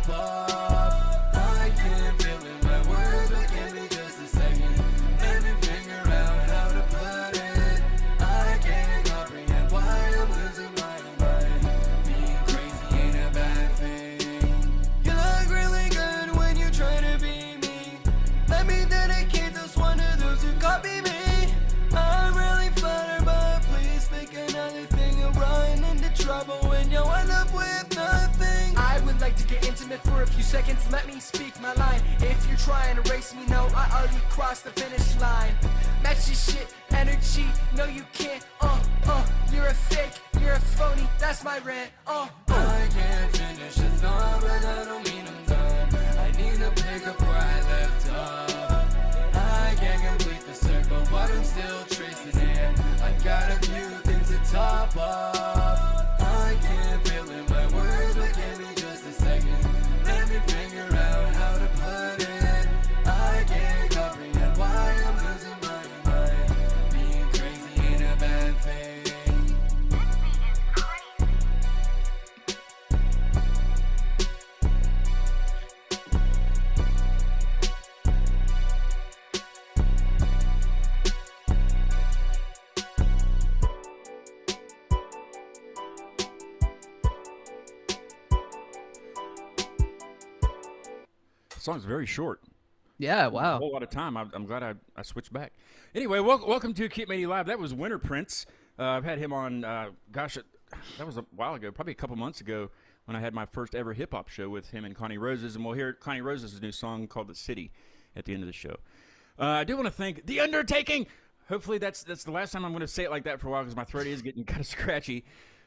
top off. I can't feel in my words, but give me just a second. Let me figure out how to put it. I can't comprehend why I'm losing my mind. Being crazy ain't a bad thing. You look really good when you try to be me. Let me dedicate this one to those who copy me. I'm really flattered, but please pick another thing. You'll run into trouble when you end up with nothing. I would like to get intimate for a few seconds. Let me speak my line. If you're trying to race me, no, I already crossed the finish line. Match your shit, energy, no you can't. You're a fake, you're a phony. That's my rant. I can't finish a thought, but I don't mean I'm done. I need to pick up where I left off. I can't complete the circle, but I'm still tracing it. I've got a few things to top off. I can't feel in my words, but give me just a second. Let me figure out how to put it. I can't comprehend why I'm losing my mind. Being crazy ain't a bad thing. The song's very short. Yeah, A wow. whole lot of time. I'm glad I switched back. Anyway, welcome to Keep Mania Live. That was Winter Prince. I've had him on, that was a while ago, probably a couple months ago when I had my first ever hip-hop show with him and Connie Roses, and we'll hear Connie Roses' new song called The City at the end of the show. I do want to thank The Undertaking. Hopefully that's the last time I'm going to say it like that for a while because my throat is getting kind of scratchy.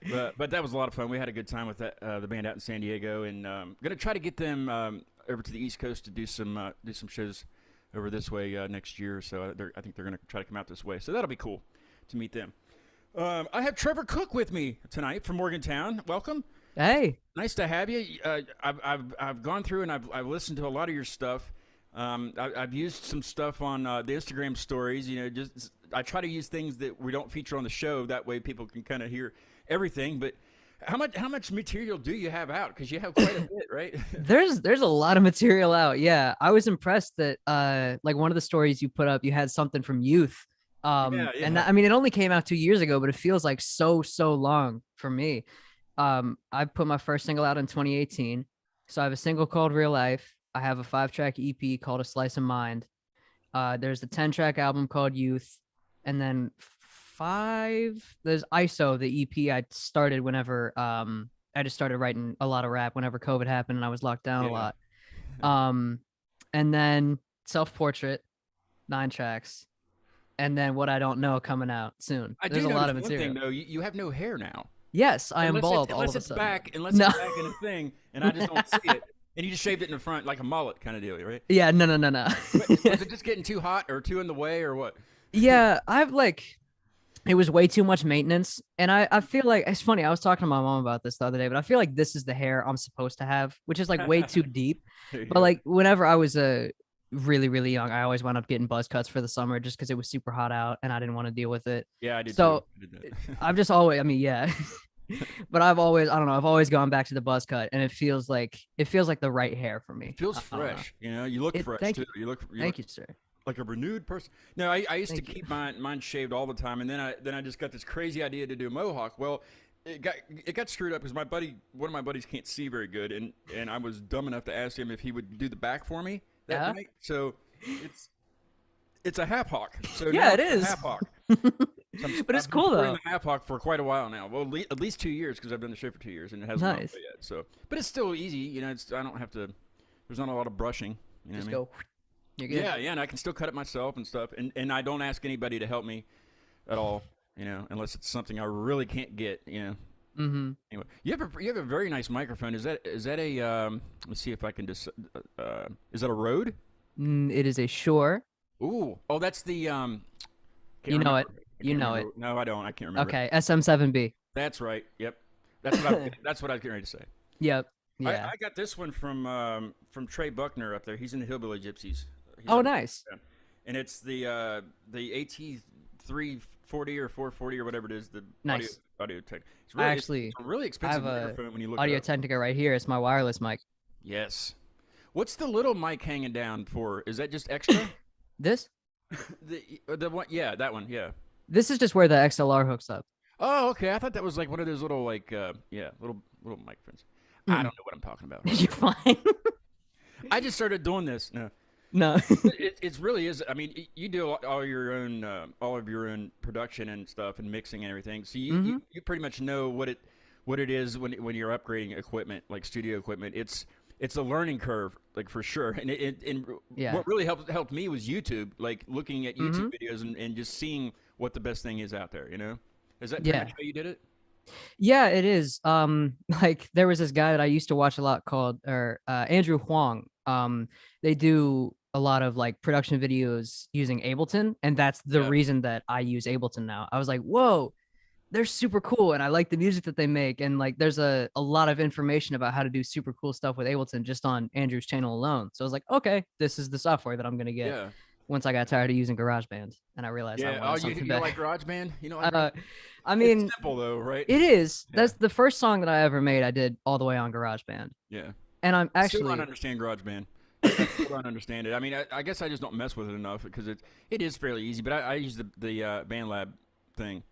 But that was a lot of fun. We had a good time with that, the band out in San Diego, and going to try to get them over to the East Coast to do some shows over this way next year. So I think they're going to try to come out this way. So that'll be cool to meet them. I have Trevor Cooke with me tonight from Morgantown. Welcome. Hey. Nice to have you. I've gone through and I've listened to a lot of your stuff. I've used some stuff on the Instagram stories. You know, just I try to use things that we don't feature on the show. That way, people can kind of hear everything. But how much material do you have out? Because you have quite a bit, right? There's a lot of material out. Yeah, I was impressed that like one of the stories you put up, you had something from youth. Yeah. And that, I mean, it only came out 2 years ago, but it feels like so long for me. I put my first single out in 2018. So I have a single called Real Life. I have a 5-track EP called A Slice of Mind. There's the 10-track album called Youth. And then there's ISO, the EP I started whenever I just started writing a lot of rap whenever COVID happened and I was locked down a lot. And then Self-Portrait, 9 tracks. And then What I Don't Know coming out soon. There's a lot of material. One thing, though, you have no hair now. Yes, I am bald all of a sudden. Unless it's back in a thing, and I just don't see it. And you just shaved it in the front like a mullet kind of deal, right? Yeah, no. Was it just getting too hot or too in the way or what? Yeah, it was way too much maintenance. And I feel like, it's funny, I was talking to my mom about this the other day, but I feel like this is the hair I'm supposed to have, which is like way too deep. But like whenever I was really young, I always wound up getting buzz cuts for the summer just because it was super hot out and I didn't want to deal with it. Yeah, I did. So too. I did that. I've just always, I mean, yeah. But I've always gone back to the buzz cut, and it feels like the right hair for me. It feels fresh. You know, you look fresh thank too. you. Thank you, sir. Like a renewed person. No, I used to keep mine shaved all the time, and then I just got this crazy idea to do a mohawk. Well, it got screwed up because one of my buddies can't see very good, and I was dumb enough to ask him if he would do the back for me that night. So it's a half hawk. So yeah, now it it's is. a half hawk. But it's cool though. I've been a half hawk for quite a while now. Well, at least 2 years because I've done the show for 2 years and it hasn't gone away yet. So, but it's still easy. You know, I don't have to. There's not a lot of brushing. You know Just what I mean? go. You're good. Yeah, and I can still cut it myself and stuff. And I don't ask anybody to help me at all. You know, unless it's something I really can't get. You know. Mm-hmm. Anyway, you have a very nice microphone. Is that a let's see if I can just is that a Rode? It is a Shure. Ooh, oh, that's the You know it. You know it. No, I don't. I can't remember. Okay, SM7B. That's right. Yep. That's what that's what I was getting ready to say. Yep. Yeah. I got this one from Trey Buckner up there. He's in the Hillbilly Gypsies. Nice. And it's the AT340 or 440 or whatever it is. The nice. audio tech. It's really, Actually, it's a really expensive microphone when you look. Audio Technica right here. It's my wireless mic. Yes. What's the little mic hanging down for? Is that just extra? This The one, yeah, that one, yeah. this is just where the XLR hooks up. Oh, okay. I thought that was like one of those little like yeah, little microphones. I don't know what I'm talking about. You're fine. I just started doing this. No. No. It really is. I mean, you do all your own, all of your own production and stuff and mixing and everything. So you pretty much know what it is when you're upgrading equipment, like studio equipment. It's a learning curve, like for sure. And Yeah. what really helped me was YouTube, like looking at YouTube videos and just seeing what the best thing is out there. You know, is that pretty Yeah. much how you did it? Yeah, it is. Like there was this guy that I used to watch a lot called Andrew Huang. They do a lot of like production videos using Ableton, and that's the Yeah. reason that I use Ableton now. I was like, whoa, they're super cool, and I like the music that they make. And like there's a lot of information about how to do super cool stuff with Ableton just on Andrew's channel alone. So I was like, okay, this is the software that I'm gonna get Yeah. once I got tired of using GarageBand and I realized I Yeah. wanted Oh, you something don't better. like GarageBand? You know, like I mean, it's simple though, right? it is. Yeah. That's the first song that I ever made. I did all the way on GarageBand, Yeah. and I'm I still actually don't understand GarageBand. I still don't understand it. I mean, I guess I just don't mess with it enough because it is fairly easy. But I use the BandLab thing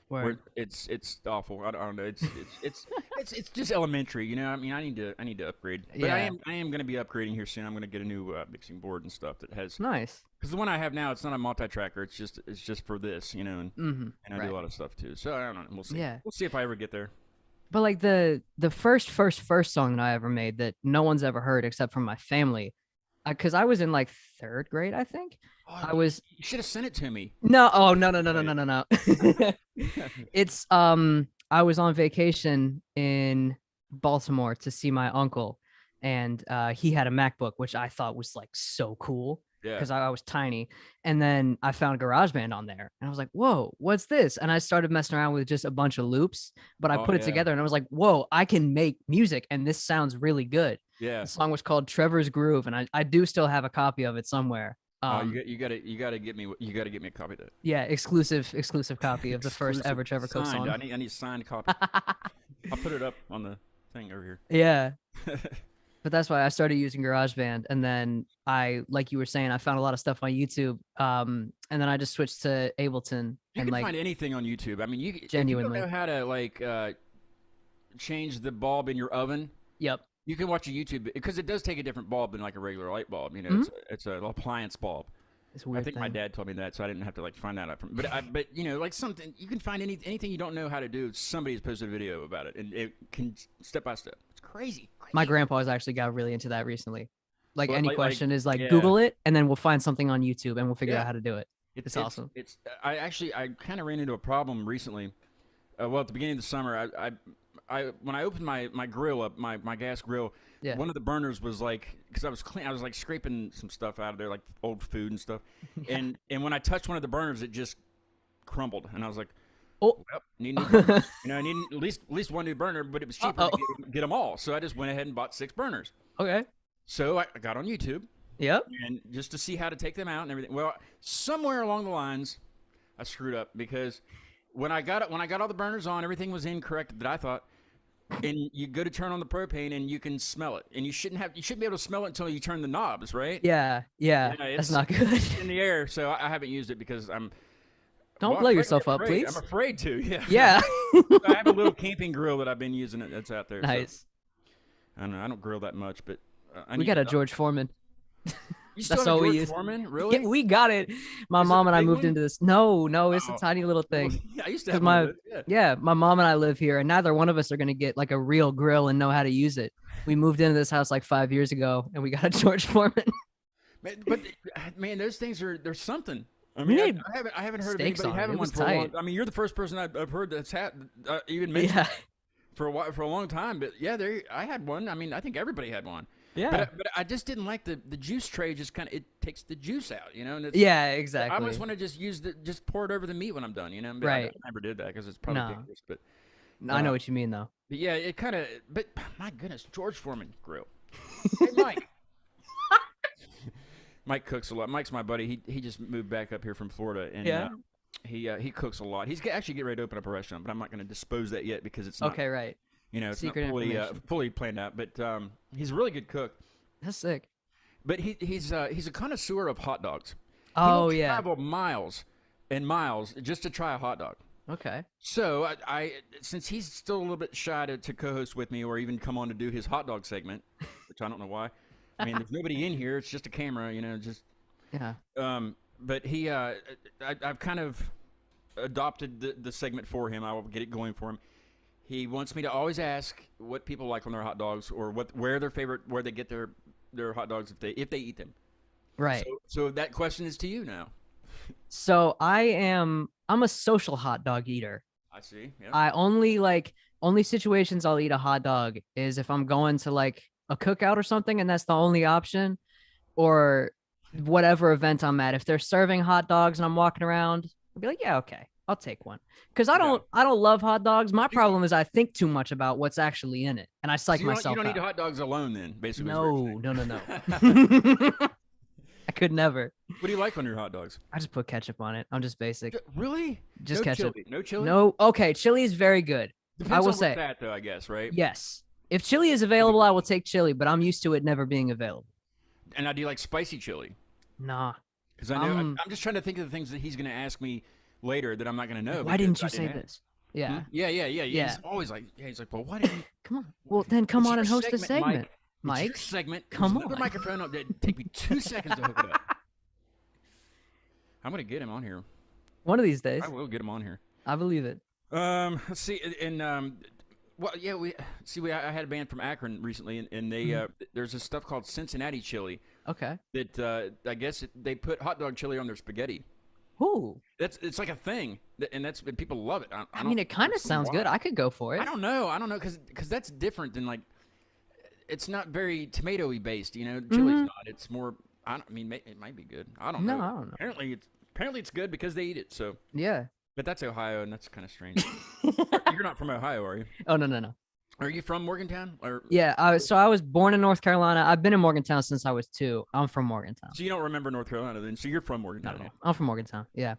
where where it's awful. I don't know. It's just elementary. You know. I mean, I need to upgrade. But Yeah. I am going to be upgrading here soon. I'm going to get a new mixing board and stuff that has nice. because the one I have now it's not a multi-tracker. It's just for this. You know, and I Right. do a lot of stuff too. So I don't know. We'll see. Yeah. We'll see if I ever get there. But like the first song that I ever made that no one's ever heard except for my family, because I was in like third grade, I think. Oh, I was You should have sent it to me. no. Oh no. It's I was on vacation in Baltimore to see my uncle, and he had a MacBook, which I thought was like so cool Yeah. because I was tiny. And then I found GarageBand on there, and I was like, "Whoa, what's this?" And I started messing around with just a bunch of loops, but I Oh, put it yeah. together, and I was like, "Whoa, I can make music, and this sounds really good." Yeah. The song was called Trevor's Groove, and I do still have a copy of it somewhere. Oh, you gotta get me a copy of that. Yeah, exclusive copy of the first Exclusive. ever Trevor Cooke Signed. song. I need a signed copy. I'll put it up on the thing over here. Yeah. But that's why I started using GarageBand, and then like you were saying, I found a lot of stuff on YouTube, and then I just switched to Ableton. You And can like, find anything on YouTube. I mean, if you Genuinely. don't know how to like change the bulb in your oven, yep, you can watch a YouTube because it does take a different bulb than like a regular light bulb. You know, Mm-hmm. it's an appliance bulb. it's a weird I think my thing. dad told me that, so I didn't have to like find that out from. But you know, like something you can find anything you don't know how to do. Somebody's posted a video about it, and it can step by step. It's crazy. My grandpa's actually got really into that recently. Like Well, any like- question is like yeah. Google it, and then we'll find something on YouTube, and we'll figure Yeah. out how to do it. It's awesome. It's I kind of ran into a problem recently. Well, at the beginning of the summer, I when I opened my grill up, my gas grill, Yeah. one of the burners was like because I was like scraping some stuff out of there, like old food and stuff, and when I touched one of the burners, it just crumbled, and I was like, Oh. well, need a new burner. You know, I need at least one new burner, but it was cheaper to get them all, so I just went ahead and bought 6 burners. Okay. So I got on YouTube. Yep. And just to see how to take them out and everything. Well, somewhere along the lines, I screwed up because when I got all the burners on, everything was incorrect that I thought. And you go to turn on the propane and you can smell it, and you shouldn't be able to smell it until you turn the knobs, right? Yeah. Yeah. Yeah, That's it's- not good. In the air, so I haven't used it because I'm. Don't well, blow I'm yourself up, afraid. please. I'm afraid to. Yeah. Yeah. I have a little camping grill that I've been using that's out there. so Nice. I don't know. I don't grill that much, but I We need got to- a George Foreman. You still that's have a all we George use. Foreman? Really? Yeah, we got it. My Is it mom the and I big moved one? into this. No, it's a Oh. tiny little thing. Yeah, I used to 'Cause have one of my- those, yeah. Yeah, my mom and I live here, and neither one of us are gonna get like a real grill and know how to use it. We moved into this house like 5 years ago, and we got a George Foreman. Man, those things are something. I We mean, made I haven't heard of steaks anybody on it. having It one was for a long. tight. I mean, you're the first person I've heard that's even mentioned Yeah, for a long time. But yeah, I had one. I mean, I think everybody had one. yeah, But I just didn't like the juice tray. Just kind of it takes the juice out, you know. And it's, yeah, I exactly. almost want to just pour it over the meat when I'm done, you know. But Right. I never did that because it's probably No. dangerous. But I know what you mean, though. yeah, it kind of. But my goodness, George Foreman grill. Hey, Mike. Mike cooks a lot. Mike's my buddy. He just moved back up here from Florida, and Yeah. he cooks a lot. He's actually getting ready to open up a restaurant, but I'm not going to dispose that yet because it's not. Okay, right. You know, it's Secret not fully information. fully planned out, but he's a really good cook. That's sick. But he's a connoisseur of hot dogs. He will Oh yeah. travel miles and miles just to try a hot dog. Okay. So I since he's still a little bit shy to co-host with me or even come on to do his hot dog segment, which I don't know why. I mean, there's nobody in here. It's just a camera, you know. Just Yeah. but I've kind of adopted the segment for him. I will get it going for him. He wants me to always ask what people like on their hot dogs or where they get their hot dogs if they eat them. Right. So that question is to you now. So I'm a social hot dog eater. I see. Yeah. I only situations I'll eat a hot dog is if I'm going to like a cookout or something and that's the only option, or whatever event I'm at. If they're serving hot dogs and I'm walking around, I'll be like, yeah, okay, I'll take one. Because I don't love hot dogs. My problem is I think too much about what's actually in it, and I psych So you myself don't out. eat hot dogs alone, then, basically. No. I could never. What do you like on your hot dogs? I just put ketchup on it. I'm just basic. Really? Just no ketchup. Chili. No chili. No. Okay, chili is very good. Depends I will on say what's that, though. I guess, right? yes. If chili is available, I will take chili, but I'm used to it never being available. And I do like spicy chili Nah. because I know I'm just trying to think of the things that he's going to ask me later that I'm not going to know. Why didn't you because I say ask. this? Yeah. Yeah. Yeah. He's always like, well, why didn't you? Come on. Well, then come It's on your and host the segment. Mike. It's your Mike, segment. come There's another on. microphone up there. Take me 2 seconds to hook it up. I'm going to get him on here. one of these days. I will get him on here. I believe it. Let's see, and well, yeah, I had a band from Akron recently, and they there's this stuff called Cincinnati chili Okay. that I guess they put hot dog chili on their spaghetti. Ooh. It's like a thing, and people love it. I mean, it kind of sounds good. I could go for it. I don't know, because that's different than like, it's not very tomato-y based, you know. Chili's not. It's more. I mean, it might be good. I don't know. No, I don't know. Apparently it's good because they eat it. So, Yeah. but that's Ohio, and that's kind of strange. You're not from Ohio, are you? Oh, no. Are you from Morgantown? Or Yeah. So I was born in North Carolina. I've been in Morgantown since I was 2. I'm from Morgantown. so you don't remember North Carolina then? So you're from Not Morgantown, at yeah. all. I'm from Morgantown. Yeah.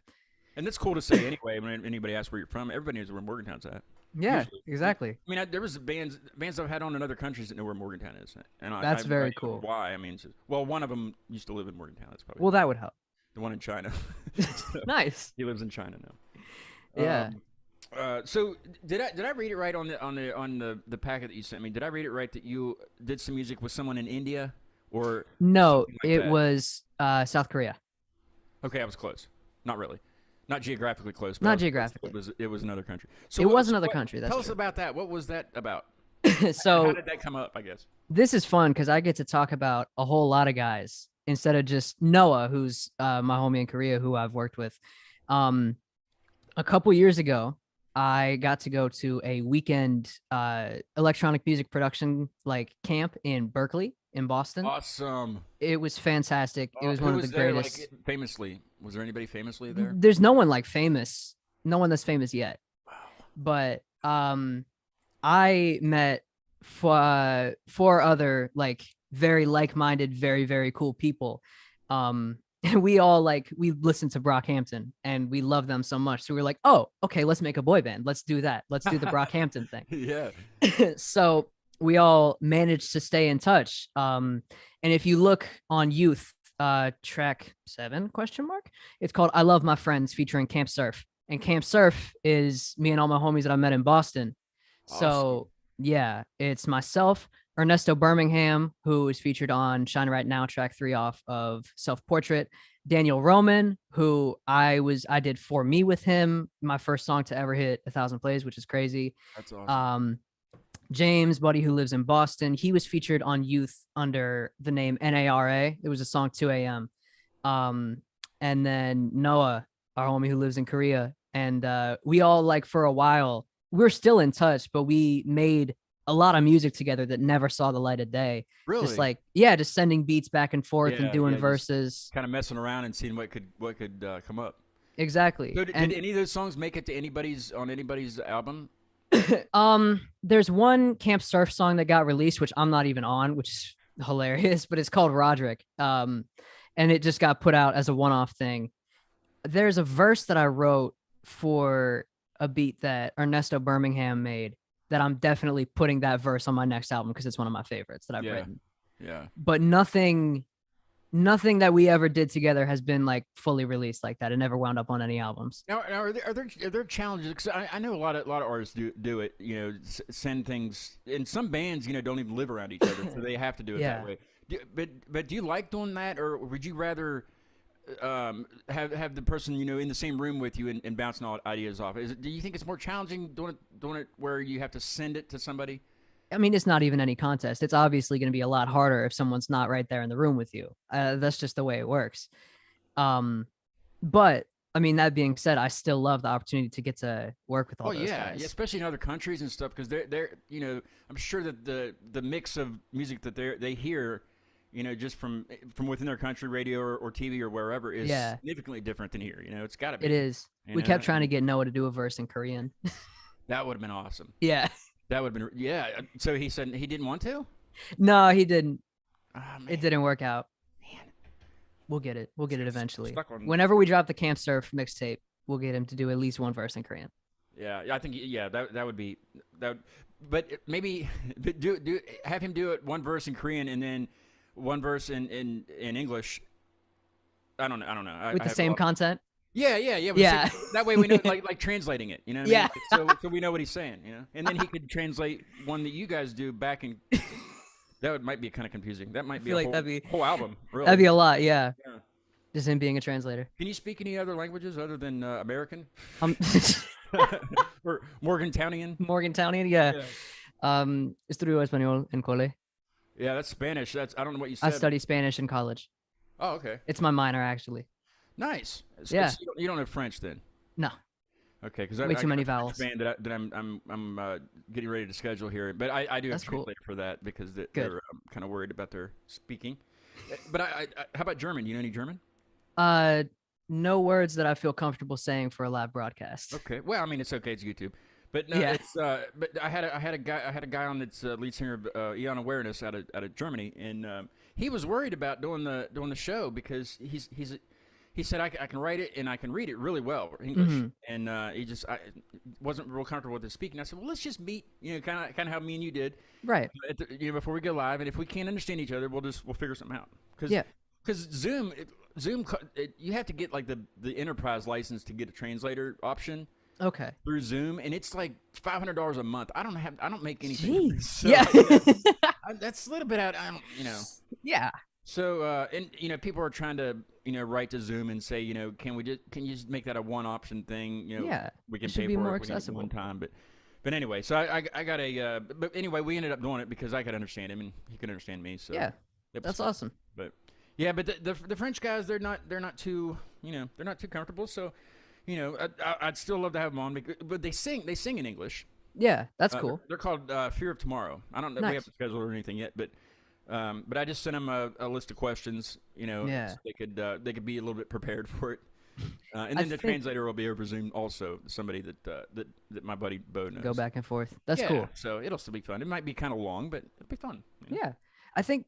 And that's cool to say anyway. When anybody asks where you're from, everybody knows where Morgantown's at. Yeah. Usually. Exactly. I mean, there was bands I've had on in other countries that know where Morgantown is, and That's I very don't know cool. Why? I mean, well, one of them used to live in Morgantown. That's probably Well, that would help. the one in China. So, Nice. he lives in China now. Yeah. So did I read it right on the packet that you sent me? Did I read it right that you did some music with someone in India or No, something like it that? was South Korea. Okay, I was close. Not really. Not geographically close. But Not I was close. geographically. It was another country. So It was another what- country, that's Tell us true. about that. What was that about? How So did that come up? I guess. this is fun because I get to talk about a whole lot of guys instead of just Noah, who's my homie in Korea, who I've worked with. A couple years ago, I got to go to a weekend electronic music production like camp in Berkeley, in Boston. Awesome. It was fantastic. It was Who one of was the there, greatest. Like, famously, was there anybody famously there? There's no one like famous, no one that's famous yet. But I met four other like very like-minded, very very cool people. And we all we listened to Brockhampton and we love them so much. So we were like, oh, okay, let's make a boy band. Let's do that. Let's do the Brockhampton thing. Yeah. So we all managed to stay in touch. And if you look on Youth, track 7 ? It's called "I Love My Friends" featuring Camp Surf. And Camp Surf is me and all my homies that I met in Boston. So yeah, it's myself, Ernesto Birmingham, who is featured on Shine Right Now, track 3 off of Self Portrait. Daniel Roman, who I did For Me with him, my first song to ever hit 1,000 plays, which is crazy. That's awesome. James, buddy who lives in Boston, he was featured on Youth under the name NARA. It was a song 2 a.m. And then Noah, our homie who lives in Korea. And we all for a while, we're still in touch, but we made a lot of music together that never saw the light of day. Really? Just just sending beats back and forth and doing verses. Kind of messing around and seeing what could come up. Exactly. So did any of those songs make it to anybody's album? There's one Camp Surf song that got released, which I'm not even on, which is hilarious, but it's called Roderick. And it just got put out as a one-off thing. There's a verse that I wrote for a beat that Ernesto Birmingham made that I'm definitely putting that verse on my next album because it's one of my favorites that I've Yeah. written. Yeah. But nothing that we ever did together has been like fully released like that. It never wound up on any albums. Now are there challenges? Because I know a lot of artists do it. You know, send things. And some bands, you know, don't even live around each other, so they have to do it Yeah. that way. But do you like doing that, or would you rather have the person, you know, in the same room with you and bouncing all ideas off? Do you think it's more challenging doing it where you have to send it to somebody? I mean, it's not even any contest. It's obviously going to be a lot harder if someone's not right there in the room with you. That's just the way it works. But I mean, that being said, I still love the opportunity to get to work with all those guys. Yeah, especially in other countries and stuff, because they're you know, I'm sure that the mix of music that they hear, you know, just from within their country, radio or TV or wherever, is significantly different than here. You know, it's got to be. It is. We kept trying to get Noah to do a verse in Korean. That would have been awesome. Yeah. That would have been, yeah. So he said he didn't want to? No, he didn't. Oh, It didn't work out. Man. We'll get it. We'll get it eventually. Stuck on- Whenever we drop the Camp Surf mixtape, we'll get him to do at least one verse in Korean. Yeah, I think that would be that. But maybe do have him do it one verse in Korean and then one verse in English. I don't know. With the same content. Yeah. Yeah. That way we know, like translating it. You know what I mean? Yeah. So we know what he's saying. You know, and then he could translate one that you guys do back in. That might be kind of confusing. That might be feel a like that'd be- whole album. Really. That'd be a lot. Yeah. Yeah. Just him being a translator. Can you speak any other languages other than American Um, or Morgantownian? Morgantownian. Yeah. Estudio español en cole. Yeah, that's Spanish. I don't know what you I said. study Spanish in college. Oh, okay. It's my minor, actually. Nice. Yeah. You don't have French then. No. Okay, because Way too many got a vowels. Band that I'm getting ready to schedule here, but I do have That's to cool. translate for that because they're kind of worried about their speaking. But how about German? Do you know any German? No words that I feel comfortable saying for a live broadcast. Okay. Well, I mean, it's okay. It's YouTube. But no, Yeah. it's but I had a guy on that's lead singer of Eon Awareness out of Germany, and he was worried about doing the show because he said I can write it and I can read it really well English, and he just wasn't real comfortable with the speaking. I said, well, let's just meet, you know, kind of how me and you did, Right. you know, before we go live, and if we can't understand each other, we'll figure something out. Yeah. Because Zoom, you have to get like the enterprise license to get a translator option Okay. through Zoom, and it's like $500 a month. I don't make anything. Jeez. So, Yeah. that's a little bit out. I don't, you know. Yeah. So and you know, people are trying to, you know, write to Zoom and say, you know, can you just make that a one option thing? You know, Yeah, we can it should pay be for more it accessible. one time, but anyway, so I got a but anyway, we ended up doing it because I could understand him and he could understand me. So Yeah. it was That's fun. awesome. But yeah, but the French guys, they're not too, you know, they're not too comfortable. So, you know, I'd still love to have them on, but they sing in English. Yeah, that's cool. They're called Fear of Tomorrow. I don't know if we have to schedule or anything yet, but I just sent them a list of questions, you know, Yeah. so they could be a little bit prepared for it. And then the think- translator will be over Zoom also, somebody that my buddy Bo knows. Go back and forth. That's Yeah, cool. So it'll still be fun. It might be kind of long, but it'll be fun. you know? Yeah. I think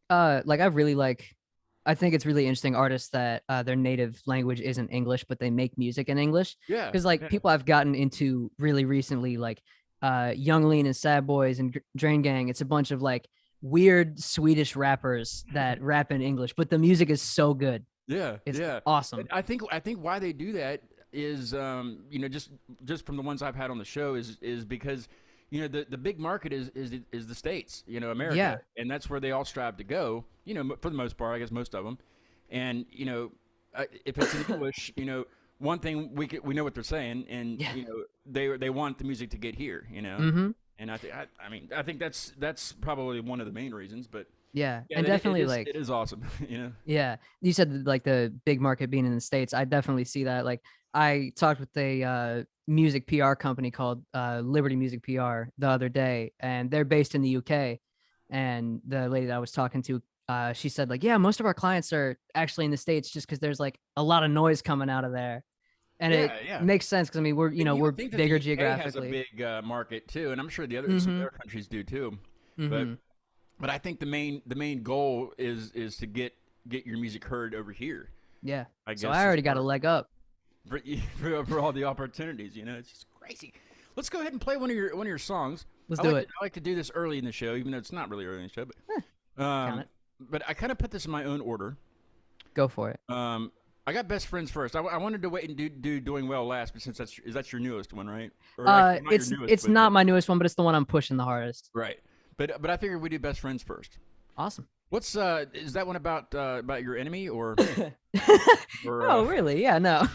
I think it's really interesting artists that their native language isn't English, but they make music in English. Yeah. Because like yeah. people I've gotten into really recently, like Young Lean and Sad Boys and Drain Gang, it's a bunch of like weird Swedish rappers that rap in English, but the music is so good. Yeah. It's yeah. awesome. I think why they do that is you know, just from the ones I've had on the show is because, you know, the big market is the States, you know, America, Yeah. and that's where they all strive to go, you know, for the most part, I guess most of them. And you know, if it's in English, you know, one thing we know what they're saying, and Yeah. you know, they want the music to get here, you know. Mm-hmm. And I think that's probably one of the main reasons, but Yeah. yeah, And definitely it is awesome, you know. Yeah, you said like the big market being in the States. I definitely see that. Like I talked with a music PR company called Liberty Music PR the other day, and they're based in the UK. And the lady that I was talking to, she said like, yeah, most of our clients are actually in the States just because there's like a lot of noise coming out of there. And Yeah, it yeah. makes sense because I mean we're And you we're would think that bigger the UK geographically. has a big market too, and I'm sure some other countries do too. Mhm. But I think the main goal is to get your music heard over here. Yeah. I guess So I already got a leg up. for all the opportunities. You know, it's just crazy. Let's go ahead and play one of your songs. Let's do it. I like to do this early in the show, even though it's not really early in the show. But, Count it. but I kind of put this in my own order. Go for it. I got best friends first. I wanted to wait and do doing well last, but since that's your newest one, right? Or actually, not your newest, it's not my newest one, but it's the one I'm pushing the hardest. right. But I figured we do best friends first. Awesome. What's is that one about your enemy or Oh, really? Yeah, no.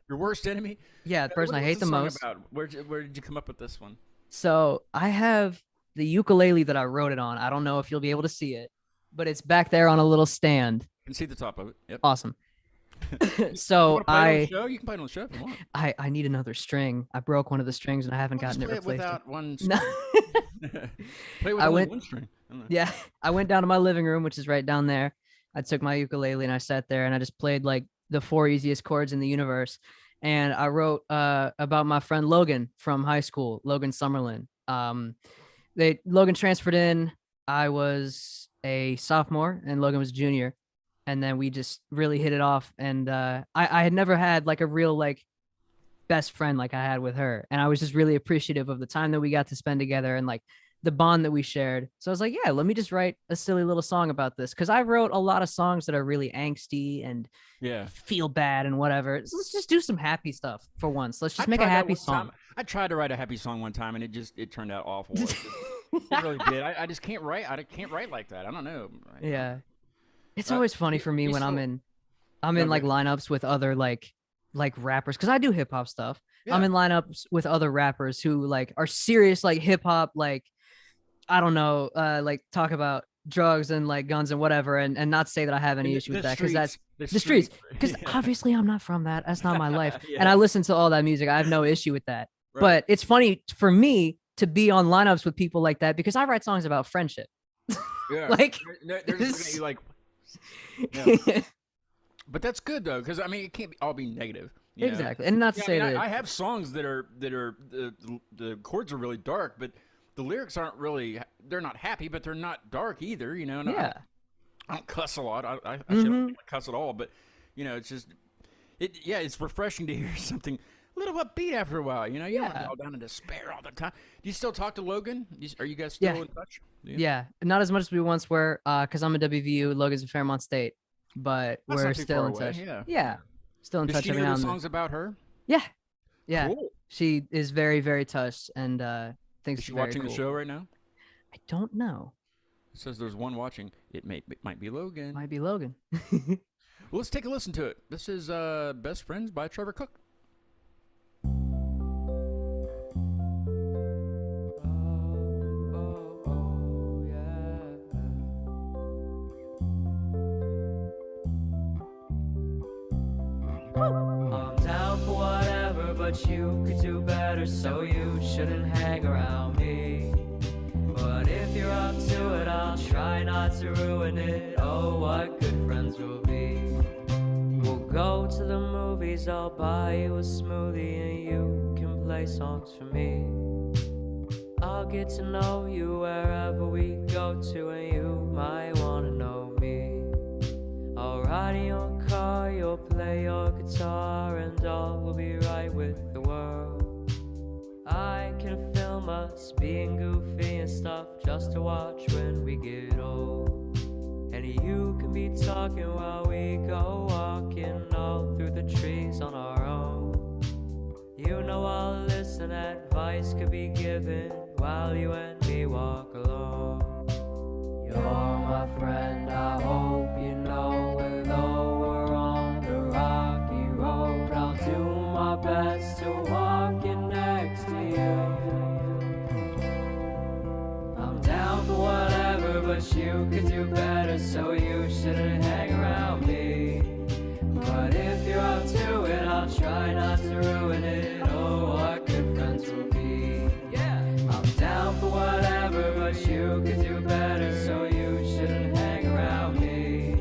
your worst enemy? Yeah, the person I hate the most. About? Where did you come up with this one? So I have the ukulele that I wrote it on. I don't know if you'll be able to see it, but it's back there on a little stand. You can see the top of it. Yep. Awesome. So You can play it on the show if you want. I need another string. I broke one of the strings and I haven't gotten it Just play replaced. without one. No. Play with I only went- one string. I don't know. Yeah, I went down to my living room, which is right down there. I took my ukulele and I sat there and I just played like the 4 easiest chords in the universe. And I wrote about my friend Logan from high school, Logan Summerlin. Logan transferred in. I was a sophomore and Logan was a junior. And then we just really hit it off. And I had never had like a real like best friend like I had with her. And I was just really appreciative of the time that we got to spend together and like the bond that we shared. So I was like, yeah, let me just write a silly little song about this. Cause I wrote a lot of songs that are really angsty and Yeah. feel bad and whatever. So let's just do some happy stuff for once. Let's just I make a tried that happy one song. time. I tried to write a happy song one time and it turned out awful. It really did. I just can't write. I can't write like that. I don't know. Yeah. It's always funny for me we when I'm still- in like lineups with other like rappers. Cause I do hip hop stuff. Yeah. I'm in lineups with other rappers who like are serious, like hip hop, like, I don't know, like talk about drugs and like guns and whatever. And not say that I have any And issue with that. Cause that's the the streets. Cause Yeah. obviously I'm not from that. That's not my life. Yeah. And I listen to all that music. I have no issue with that. Right. But it's funny for me to be on lineups with people like that because I write songs about friendship. Yeah. Like, they're just looking at you like. Yeah. But that's good though, because I mean it can't all be negative. You know? exactly. And not to Yeah, say I mean, that I have songs that are the chords are really dark, but the lyrics aren't really. They're not happy, but they're not dark either. You know. And yeah. I don't cuss a lot. I actually don't cuss at all. But you know, it's just it's refreshing to hear something a little upbeat after a while. You know, you don't Yeah. go down in despair all the time. Do you still talk to Logan? Are you guys still Yeah. in touch? Yeah, not as much as we once were, because I'm a WVU, Logan's in Fairmont State, but That's we're not too still far in away, touch. yeah. Still in Does touch she every know now the and then. songs about her? Yeah, yeah. Cool. She is very, very touched and thinks Is she it's very watching cool. the show right now? I don't know. It says there's one watching. It might be Logan. Might be Logan. Well, let's take a listen to it. This is Best Friends by Trevor Cooke. I'm down for whatever, but you could do better, so you shouldn't hang around me. But if you're up to it, I'll try not to ruin it. Oh, what good friends we'll be. We'll go to the movies, I'll buy you a smoothie, and you can play songs for me. I'll get to know you wherever we go to, and you might wanna know me. I'll ride in your car, you'll play your guitar, and all will be right with the world. I can film us being goofy and stuff just to watch when we get old. And you can be talking while we go walking all through the trees on our own. You know I'll listen, advice could be given while you and me walk along. You're my friend, I hope you know it. Though we're on the rocky road, I'll do my best to walk in next to you. I'm down for whatever, but you could do better, so you shouldn't hang around me. But if you're up to it, I'll try not to ruin it. Oh, what good friends we'll be. Yeah, I'm down for whatever, but you could do better, so you shouldn't hang around me.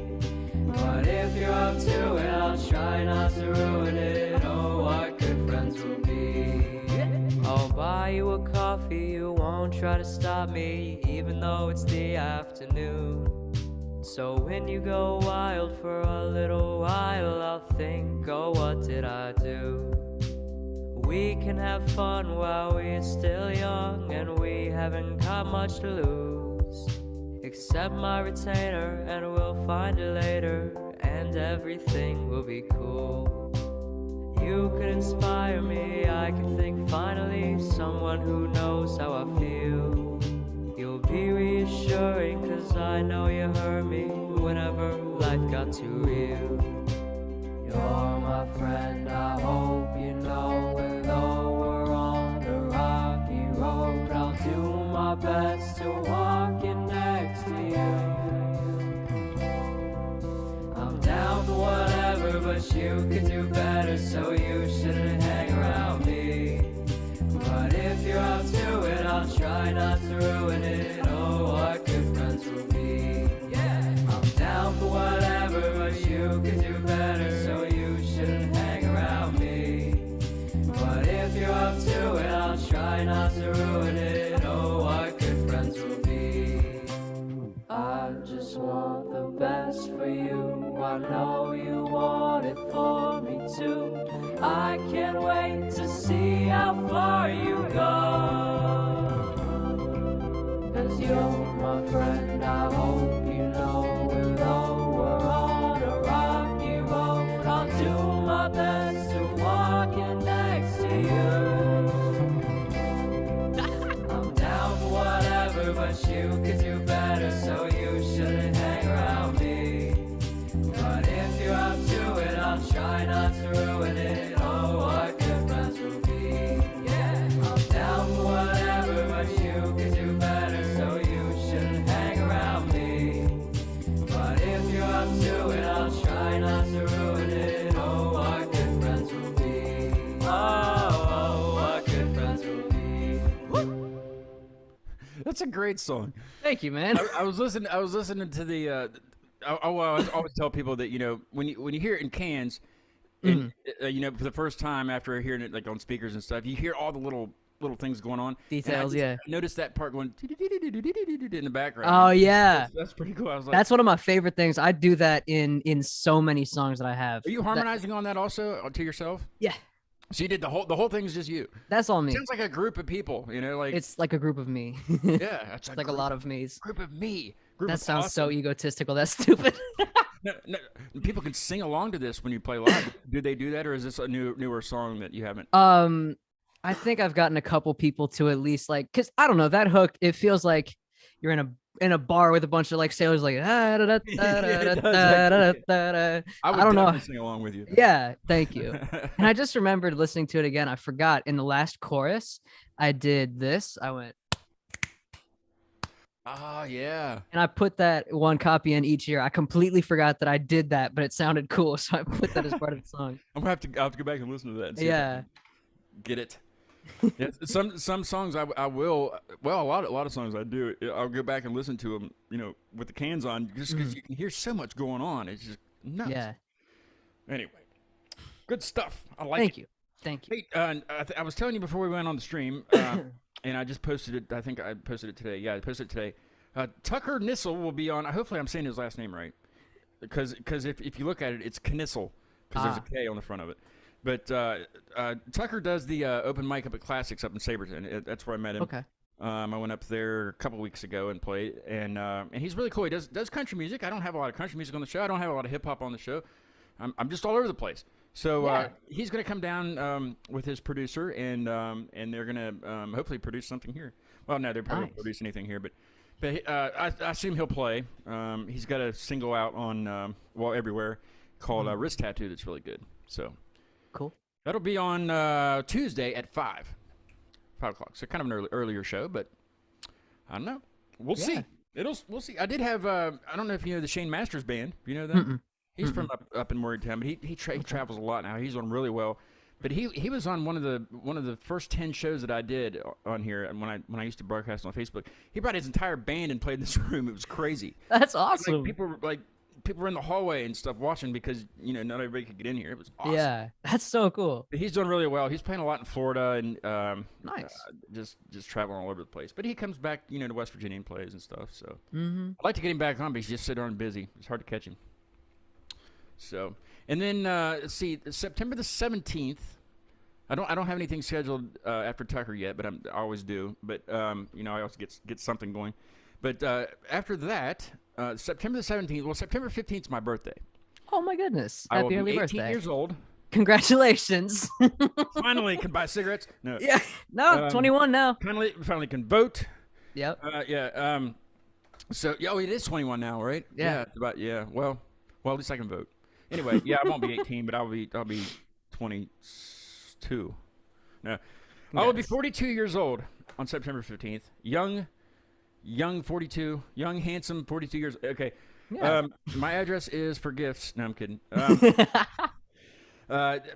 But if you're up to it, I'll try not to ruin it. Oh, what good friends we'll be. I'll buy you a coffee, you won't try to stop me, even though it's the afternoon. So when you go wild for a little while, I'll think, oh, what did I do? we can have fun while we're still young and we haven't got much to lose. Accept my retainer and we'll find it later, and everything will be cool. You could inspire me, I can think finally, someone who knows how I feel. You'll be reassuring, cause I know you heard me whenever life got too real. You're my friend, I hope you know it. Though we're on the rocky road, I'll do my best to walk in next to you. I'm down for whatever, but you could do better, so you shouldn't hang around me. But if you're up to it, I'll try not to ruin it. Oh, what good friends will be. Yeah, I'm down for whatever, but you could do better, so you shouldn't hang around me. But if you're up to it, I'll try not to ruin it. Oh, what good friends will be. I just want the best for you. I know you want it for me too. I can't wait to see how far you go. Cause you're my friend, I hope you know it. Though we're on a rocky road, I'll do my best to walk in next to you. I'm down for whatever, but you could do better, so you shouldn't hang around me. But if you're up to it, I'll try not to ruin it. Oh, what good friends will be. Yeah, I'm down for whatever, but you could do better, so you shouldn't hang around me. But if you're up to it, I'll try not to ruin it. Oh, what good friends will be. Oh, what good friends will be. That's a great song. Thank you, man. I was listening. I was listening to the. I always tell people that, you know, when you hear it in cans, and you know, for the first time after hearing it like on speakers and stuff, you hear all the little things going on. Details, I noticed that part going in the background. Oh yeah, that's pretty cool. I was like, that's one of my favorite things. I do that in so many songs that I have. are you harmonizing on that also to yourself? Yeah, So you did the whole thing's just you. that's all me. Sounds like a group of people, you know, like It's like a group of me. yeah, it's Like a lot of me's. group of me. Group That of sounds so awesome. egotistical. That's stupid. No, people can sing along to this when you play live. Do they do that, or is this a newer song that you haven't? I think I've gotten a couple people to at least like, cause I don't know, that hook, it feels like you're in a bar with a bunch of like sailors like I would I don't know. definitely sing along with you. Yeah, thank you. And I just remembered listening to it again. I forgot in the last chorus, I did this. I went, Oh yeah. and I put that one copy in each year. I completely forgot that I did that, but it sounded cool, so I put that as part of the song. I'll have to go back and listen to that. And see if I Yeah. can get it. Yeah, some songs I will. Well, a lot of songs I do. I'll go back and listen to them. You know, with the cans on, just because you can hear so much going on. It's just nuts. Yeah. Anyway, good stuff. I like Thank it. you. Thank you. Hey, I was telling you before we went on the stream, and I just posted it. I think I posted it today. Yeah, I posted it today. Tucker Nissel will be on. Hopefully, I'm saying his last name right, because if you look at it, it's Knissel, because there's a K on the front of it. But Tucker does the open mic up at Classics up in Saberton. That's where I met him. Okay. I went up there a couple weeks ago and played, and he's really cool. He does country music. I don't have a lot of country music on the show. I don't have a lot of hip hop on the show. I'm just all over the place. So he's gonna come down with his producer, and they're gonna hopefully produce something here. Well, no, they probably won't produce anything here, but I assume he'll play. He's got a single out on everywhere called Wrist Tattoo that's really good. So. Cool. That'll be on Tuesday at 5 o'clock. So kind of an earlier show, but I don't know. We'll see. We'll see. I did have I don't know if you know the Shane Masters band. You know that? He's from up in Morgantown, but he travels a lot now. He's on really well. But he was on one of the first 10 shows that I did on here when I used to broadcast on Facebook. He brought his entire band and played in this room. It was crazy. That's awesome. Like, people were in the hallway and stuff watching because, you know, not everybody could get in here. It was awesome. Yeah, that's so cool. But he's doing really well. He's playing a lot in Florida and Nice. Just traveling all over the place. But he comes back, you know, to West Virginia and plays and stuff. So I'd like to get him back on, but he's just so darn busy. It's hard to catch him. So, and then let's see, September the 17th. I don't have anything scheduled after Tucker yet, but I always do. But you know, I always get something going. But after that, September the 17th. Well, September 15th is my birthday. Oh my goodness! I will Happy be early 18 birthday! years old. Congratulations. Finally, can buy cigarettes. No. Yeah. No, 21 now. Finally can vote. Yep. Yeah. So yeah, it is 21 now, right? Yeah. It's about Well, at least I can vote. Anyway, yeah, I won't be 18, but I'll be 22. No, I will be 42 years old on September 15th. Young 42, young handsome 42 years. Okay. Yeah. My address is for gifts. No, I'm kidding. But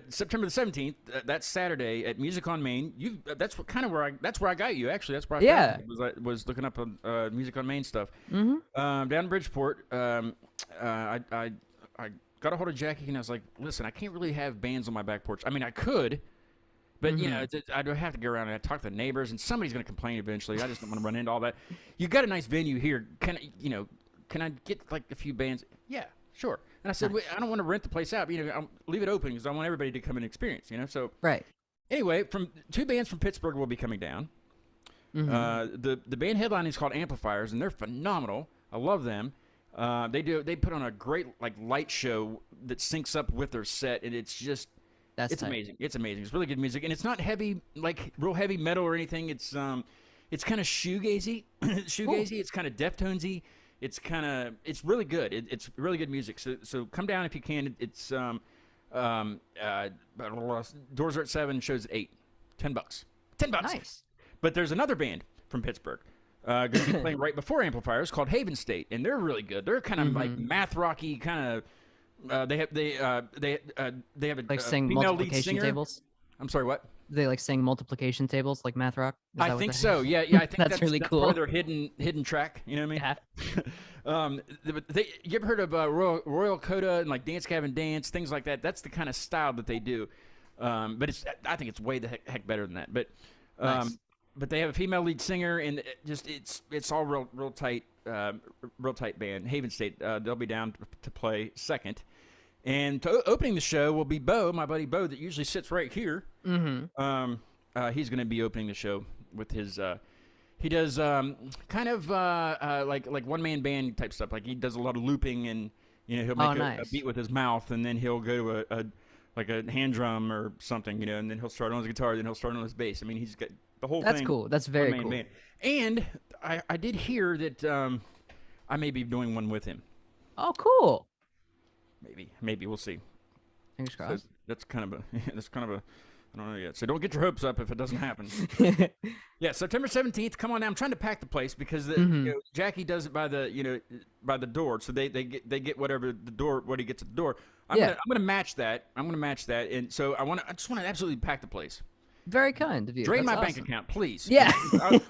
September the 17th, that's Saturday at Music on Main. That's where I got you actually. That's where I found you, was looking up Music on Main stuff. Mm-hmm. Down in Bridgeport. I got a hold of Jackie and I was like, listen, I can't really have bands on my back porch. I mean, I could, but you know, I'd have to go around and I'd talk to the neighbors, and somebody's going to complain eventually. I just don't want to run into all that. You got a nice venue here. Can I get like a few bands? Yeah, sure. And I said, I don't want to rent the place out. You know, I'll leave it open because I want everybody to come and experience. You know, so right. Anyway, from 2 bands from Pittsburgh will be coming down. The band headline is called Amplifiers, and they're phenomenal. I love them. They put on a great like light show that syncs up with their set, and it's just it's amazing. It's amazing. It's really good music, and it's not heavy, like real heavy metal or anything. It's kind of shoegazy. Shoegazy. It's kind of Deftonesy. It's really good. It's really good music. So come down if you can. It's doors are at 7, shows at 8. $10. $10. Nice. But there's another band from Pittsburgh going to be playing right before Amplifiers called Haven State, and they're really good. They're kind of like math rocky kind of. They have a like sing female lead multiplication singer. tables. I'm sorry, what? They like sing multiplication tables like math rock. I think so. Yeah. I think that's really cool. Part of their hidden track. You know what I mean? Yeah. You ever heard of Royal Coda and like Dance Gavin Dance, things like that? That's the kind of style that they do. But I think it's way the heck better than that. But Nice. But they have a female lead singer, and it's all real tight band. Haven State, they'll be down to play second. And opening the show will be Bo, my buddy Bo, that usually sits right here. Mm-hmm. He's going to be opening the show with his. He does kind of like one man band type stuff. Like he does a lot of looping, and he'll make a beat with his mouth, and then he'll go to a hand drum or something, and then he'll start on his guitar, then he'll start on his bass. I mean, he's got the whole thing. That's cool. That's very cool. Band. And I did hear that I may be doing one with him. Oh, cool. Maybe we'll see. Fingers crossed. So that's kind of a I don't know yet. So don't get your hopes up if it doesn't happen. Yeah, September 17th. Come on down. I'm trying to pack the place because Jackie does it by the door. So they get whatever what he gets at the door. I'm gonna match that. And so I just want to absolutely pack the place. Very kind of you. Drain That's my awesome. bank account, please. Yeah.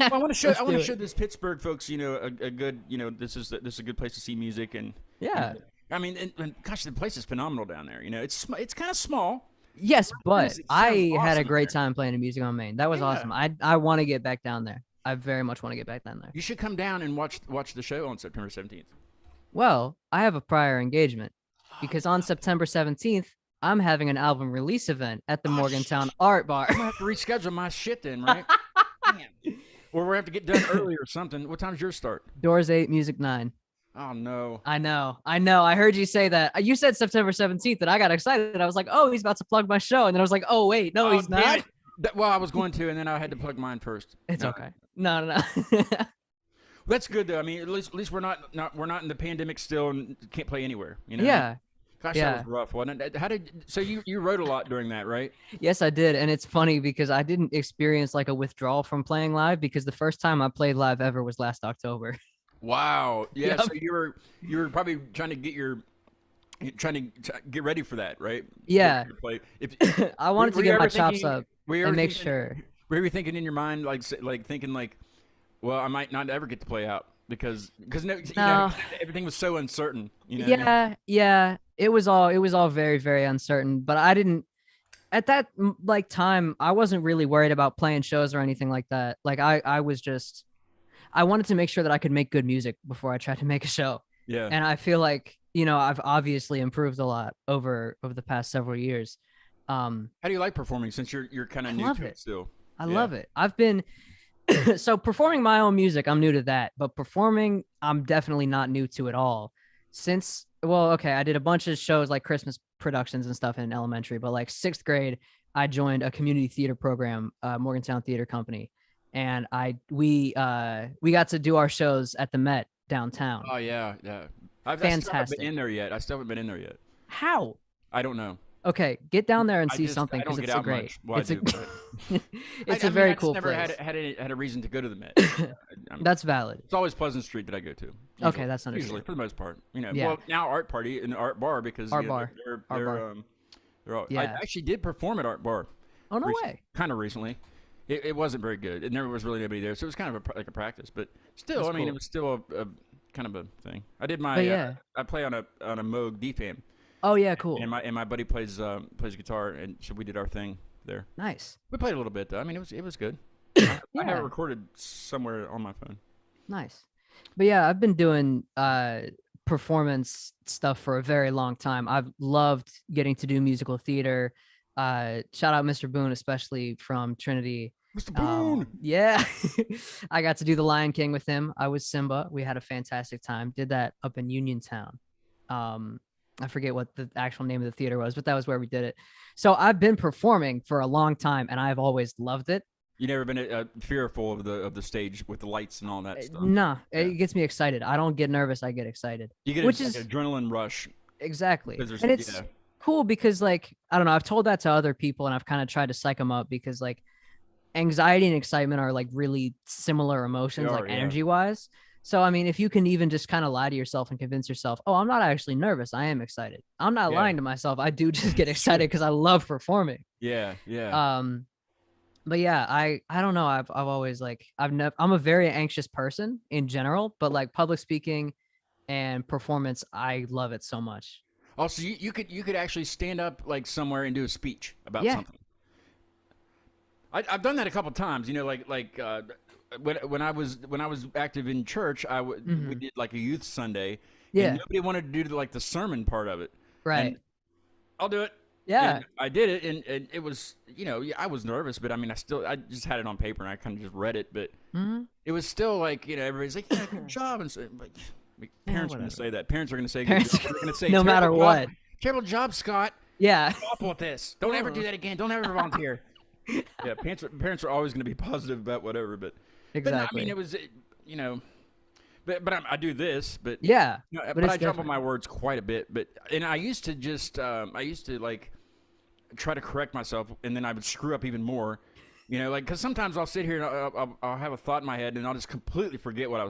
I want to show. I want to do show it. this Pittsburgh folks, a good. This is a good place to see music and. Yeah. I mean, and gosh, the place is phenomenal down there. It's kind of small. Yes, but It sounds I had a awesome great there. time playing the Music on Main. That was awesome. I want to get back down there. I very much want to get back down there. You should come down and watch the show on September 17th. Well, I have a prior engagement because on September 17th, I'm having an album release event at the Morgantown Art Bar. I'm gonna have to reschedule my shit then, right? Damn. Or we'll have to get done early or something. What time's yours start? Doors 8, music 9. Oh no. I know. I heard you say that. You said September 17th, and I got excited. I was like, oh, he's about to plug my show. And then I was like, oh, wait, no, he's damn not. it. Well, I was going to, and then I had to plug mine first. It's No. okay. No. That's good though. I mean, at least we're not in the pandemic still and can't play anywhere. Yeah. Gosh, Yeah. that was rough, wasn't it? So you wrote a lot during that, right? Yes, I did. And it's funny because I didn't experience like a withdrawal from playing live because the first time I played live ever was last October. Wow. Yeah. Yep. So you were probably trying to get ready for that, right? Yeah. Play. I wanted to were you get my ever chops thinking- up were you ever and make thinking- sure. Were you thinking in your mind thinking well, I might not ever get to play out because everything was so uncertain. Yeah. It was all very, very uncertain. But I didn't at that time. I wasn't really worried about playing shows or anything like that. Like I wanted to make sure that I could make good music before I tried to make a show. Yeah. And I feel like I've obviously improved a lot over the past several years. How do you like performing since you're kind of new love to it. it still? I Yeah. love it. I've been so performing my own music, I'm new to that, but performing, I'm definitely not new to at all. Since, well, okay, I did a bunch of shows like Christmas productions and stuff in elementary, but like 6th grade, I joined a community theater program, Morgantown Theater Company, and we got to do our shows at the Met downtown. Oh yeah, yeah. I still haven't been Fantastic. in there yet. I still haven't been in there yet. How? I don't know. Okay, get down there and I see just something I don't because get it's a out great. much. Well, I It's a do. But it's I a mean, very I just cool never place. had a reason to go to the Met. That's valid. It's always Pleasant Street that I go to. Okay, Usually. that's Usually, understandable. for the most part. Yeah. Well, now Art Party and Art Bar because Art you know, Bar. they're Art they're Bar. they're all, I Yeah. actually did perform at Art Bar. Oh no way. Kind of recently. It wasn't very good. There was really nobody there, so it was kind of like a practice. But still, That's I mean, cool. it was still a kind of a thing. I did my But yeah. I play on a Moog DFAM, Oh yeah, cool. and my buddy plays guitar, and so we did our thing there. Nice. We played a little bit though. I mean, it was good. I have Yeah. it recorded somewhere on my phone. Nice. But yeah, I've been doing performance stuff for a very long time. I've loved getting to do musical theater. Shout out Mr. Boone, especially from Trinity. Mr. Boone. Yeah. I got to do The Lion King with him. I was Simba. We had a fantastic time. Did that up in Uniontown. I forget what the actual name of the theater was, but that was where we did it. So I've been performing for a long time and I've always loved it. You never been fearful of the stage with the lights and all that stuff? Nah, Yeah. it gets me excited. I don't get nervous. I get excited. You get which like is an adrenaline rush. exactly. 'Cause there's- And it's yeah. cool because like, I don't know, I've told that to other people and I've kind of tried to psych them up because like anxiety and excitement are like really similar emotions, They like are, yeah. energy wise. So, I mean, if you can even just kind of lie to yourself and convince yourself, oh, I'm not actually nervous. I am excited. I'm not Yeah. lying to myself. I do just get excited because I love performing. Yeah, yeah. But yeah, I don't know. I've always like, I'm a very anxious person in general, but like public speaking and performance, I love it so much. Also, you could actually stand up like somewhere and do a speech about Yeah. something. I've done that a couple times. You know, like when I was active in church, we did like a youth Sunday. Yeah. And nobody wanted to do like the sermon part of it. Right. And I'll do it. Yeah. And I did it, and it was, you know, yeah, I was nervous, but I mean, I just had it on paper and I kind of just read it, but Mhm. it was still like, you know, everybody's like, yeah, good job, and so, like, parents are going whatever. to say that. Parents are going to say, Parents- they're going to say, no matter "Terrible what. job. Terrible job, Scott. Yeah. Awful at this. Don't ever do that again. Don't ever volunteer. Yeah, parents are always going to be positive about whatever, but Exactly. But, I mean, it was, you know, but I do this, but yeah. no, but but it's I jumble different. my words quite a bit. And I used to just like try to correct myself, and then I would screw up even more. You know, like because sometimes I'll sit here and I'll have a thought in my head, and I'll just completely forget where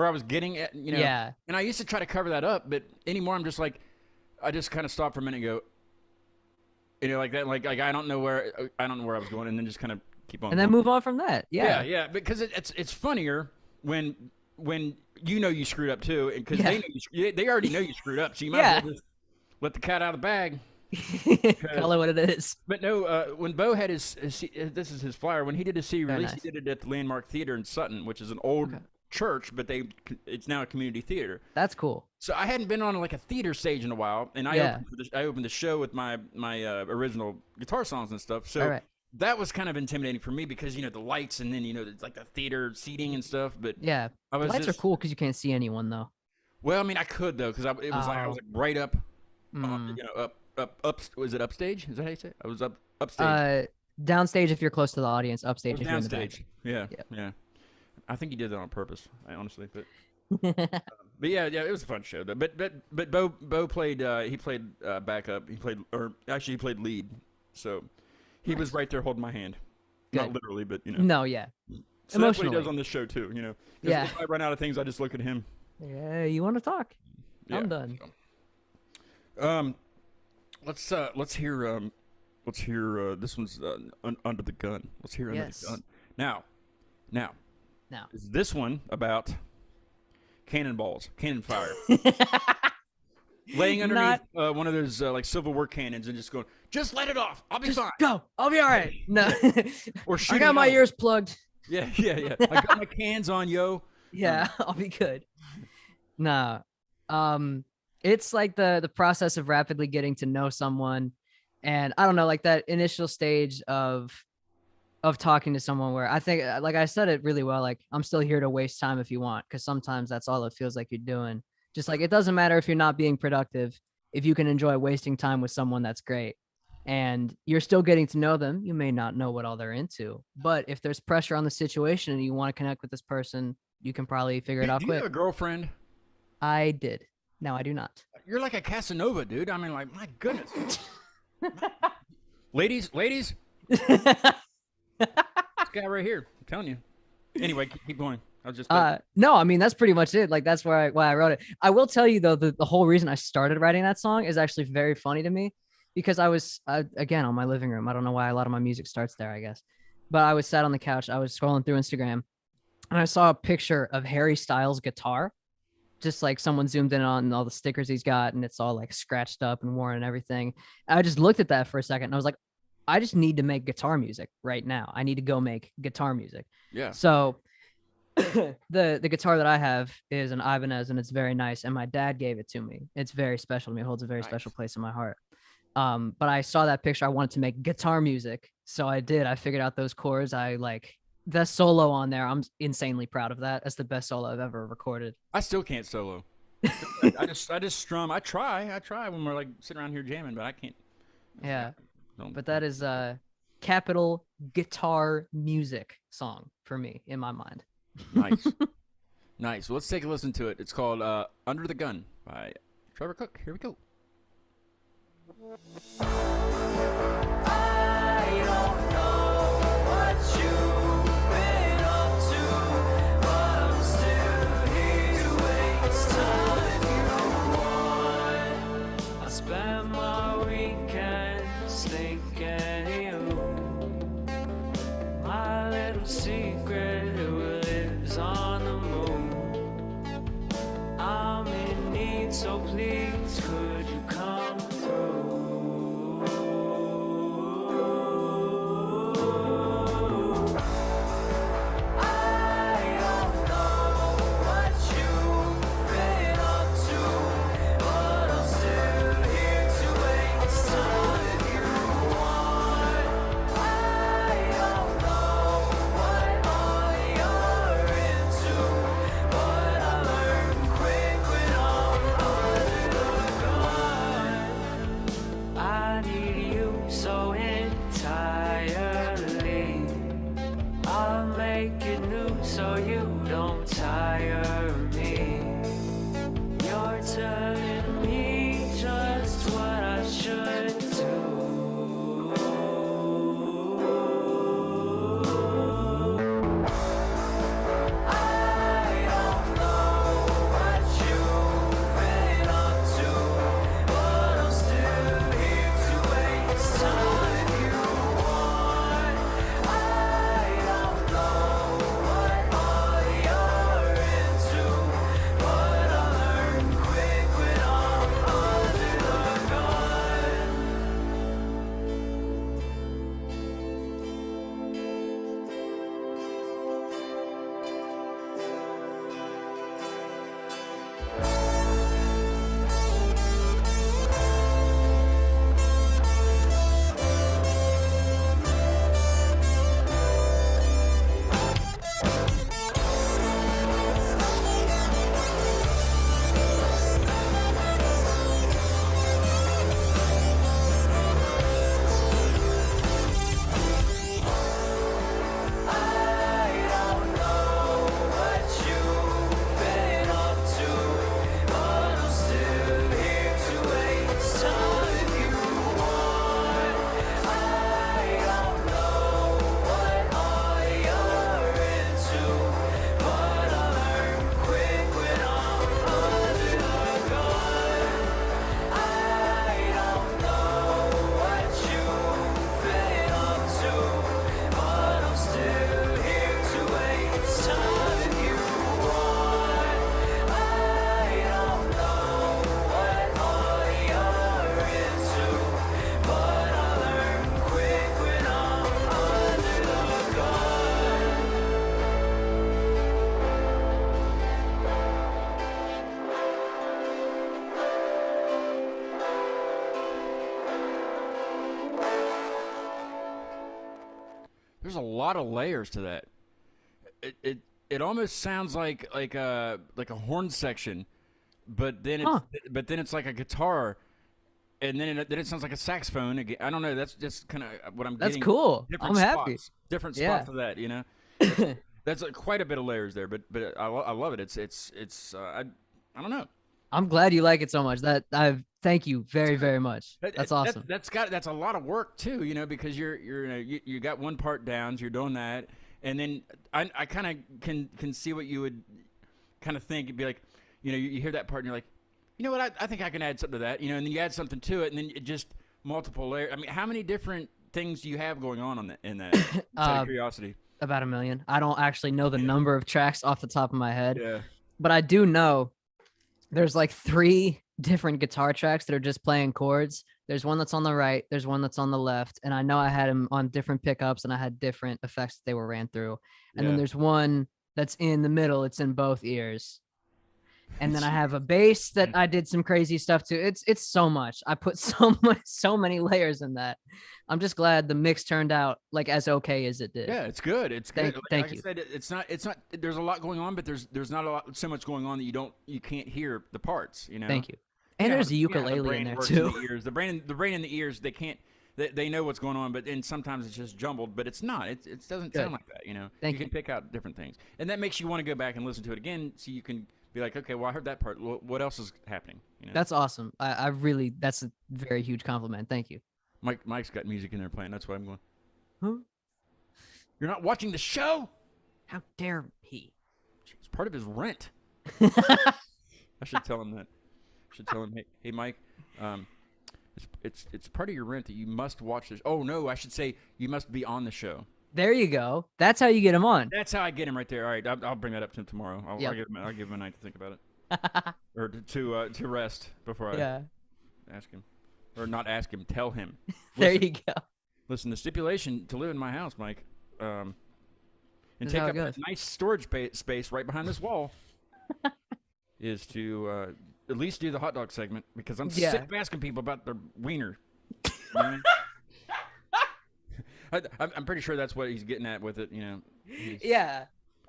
I was getting at. You know, Yeah. And I used to try to cover that up, but anymore I'm just like, I just kind of stop for a minute and go, you know, like that, like I don't know where I was going, and then just kind of keep on. And then going. move on from that. Yeah. Yeah, because it's funnier when you know you screwed up too, because Yeah. they already know you screwed up, so you might Yeah. as well just let the cat out of the bag. Call it what it is. But no, when Bo had his this is his flyer. When he did his CD Very release, nice. he did it at the Landmark Theater in Sutton, which is an old Okay. church, but it's now a community theater. That's cool. So I hadn't been on like a theater stage in a while, and Yeah. I opened the show with my original guitar songs and stuff. So All right. that was kind of intimidating for me because, you know, the lights and then, you know, it's like the theater seating and stuff. But Yeah. I was Lights just, are cool because you can't see anyone though. Well, I mean, I could though, because it was like I was Oh. like right up, Mm. you know, up. Was it upstage? Is that how you say it? I was upstage. Downstage if you're close to the audience, I upstage was if you're in the back. downstage. Yeah, Yep. yeah. I think he did that on purpose. Honestly, but yeah, it was a fun show. Though. But Bo played. He played backup. He played lead. So he was right there holding my hand. Not Good. literally, but you know. No, yeah. So that's what he does Emotionally. on this show too. You know. 'Cause Yeah. If I run out of things, I just look at him. Yeah, you want to talk? Yeah. I'm done. Let's hear this one's Under the Gun. Let's hear Under Yes. the Gun. Now. Now. Is this one about cannonballs, cannon fire? Laying underneath one of those like Civil War cannons and just going, just let it off. I'll be Just fine. go. I'll be all right. No. Or I shooting got my off. ears plugged. Yeah. I got my cans on, yo. Yeah, I'll be good. Nah. It's like the process of rapidly getting to know someone And I don't know, like that initial stage of talking to someone where I think, like I said it really well, like I'm still here to waste time if you want, because sometimes that's all it feels like you're doing. Just like it doesn't matter if you're not being productive, if you can enjoy wasting time with someone, that's great. And you're still getting to know them. You may not know what all they're into, but if there's pressure on the situation and you want to connect with this person, you can probably figure it out Do you quick. have a girlfriend? I did. Now I do not. You're like a Casanova, dude. I mean, like, my goodness. ladies, this guy right here. I'm telling you. Anyway, keep going. I was just no, I mean that's pretty much it. Like that's why I wrote it. I will tell you though, the whole reason I started writing that song is actually very funny to me, because I was again on my living room. I don't know why a lot of my music starts there, I guess. But I was sat on the couch. I was scrolling through Instagram, and I saw a picture of Harry Styles' guitar. Just like someone zoomed in on all the stickers he's got, and it's all like scratched up and worn and everything. I just looked at that for a second, and I was like, I just need to make guitar music right now. I need to go make guitar music. yeah. So the guitar that I have is an Ibanez, and it's very nice. And my dad gave it to me. It's very special to me. It holds a very special place in my heart. But I saw that picture. I wanted to make guitar music, so I did. I figured out those chords. I like the solo on there. I'm insanely proud of that. That's the best solo I've ever recorded. I still can't solo. I just strum. I try when we're like sitting around here jamming, but I can't. Yeah. Don't- But that is a capital guitar music song for me in my mind. Nice. Nice. Well, let's take a listen to it. It's called Under the Gun by Trevor Cooke. Here we go. I don't know what you've been up to, but I'm still here to waste time if you want. I spend my weekends thinking of you, my little secret who lives on the moon. I'm in need, so please could you come through? I don't know what you've been up to, but I'm still here to waste time if you want. I don't know what all you're into, but I learned quick when I'm under the gun. there's a lot of layers to that. It almost sounds like a horn section, but then it's like a guitar, and then it sounds like a saxophone again. I don't know. That's just kind of what I'm That's getting. cool. Different I'm spots, happy. different Yeah. spots of that. You know, that's quite a bit of layers there. But I love it. It's I don't know. I'm glad you like it so much. Thank you very, very much. That's awesome. That's a lot of work too, you know, because you got one part down, so you're doing that, and then I kind of can see what you would kind of think. It'd be like, you know, you hear that part and you're like, you know what, I think I can add something to that, you know, and then you add something to it, and then it just multiple layers. I mean, how many different things do you have going on in that? Just out of curiosity. About 1 million. I don't actually know the number of tracks off the top of my head, Yeah. but I do know there's like 3 different guitar tracks that are just playing chords. There's one that's on the right, there's one that's on the left, and I know I had them on different pickups and I had different effects that they were ran through. And then Yeah. there's one that's in the middle, it's in both ears. And then I have a bass that I did some crazy stuff to. It's so much. I put so many layers in that. I'm just glad the mix turned out like as okay as it did. Yeah, it's good. It's good. Thank Like you. I said, it's not. There's a lot going on, but there's not so much going on that you can't hear the parts. You know. Thank you. And Yeah, there's a yeah, the ukulele brain in there works too. the ears. The brain in the ears. They can't. They know what's going on, but then sometimes it's just jumbled. But it's not. It doesn't Good. sound like that. You know. Thank you can pick out different things, and that makes you want to go back and listen to it again, so you can be like, okay, well, I heard that part. What else is happening? You know. That's awesome. I really, that's a very huge compliment. Thank you. Mike's got music in there playing. That's why I'm going. Huh? You're not watching the show. How dare he? It's part of his rent. I should tell him that. I should tell him, hey, Mike, it's part of your rent that you must watch this. Oh no, I should say you must be on the show. There you go. That's how you get him on. That's how I get him right there. All right, I'll bring that up to him tomorrow. I'll Yep. give him a night to think about it, or to rest before I Yeah. ask him, or not ask him. Tell him. There Listen, you go. listen, the stipulation to live in my house, Mike, and This is take how it up a goes. nice storage space right behind this wall, is to at least do the hot dog segment, because I'm Yeah. sick of asking people about their wiener. You know what I mean? I'm pretty sure that's what he's getting at with it. You know. He's Yeah.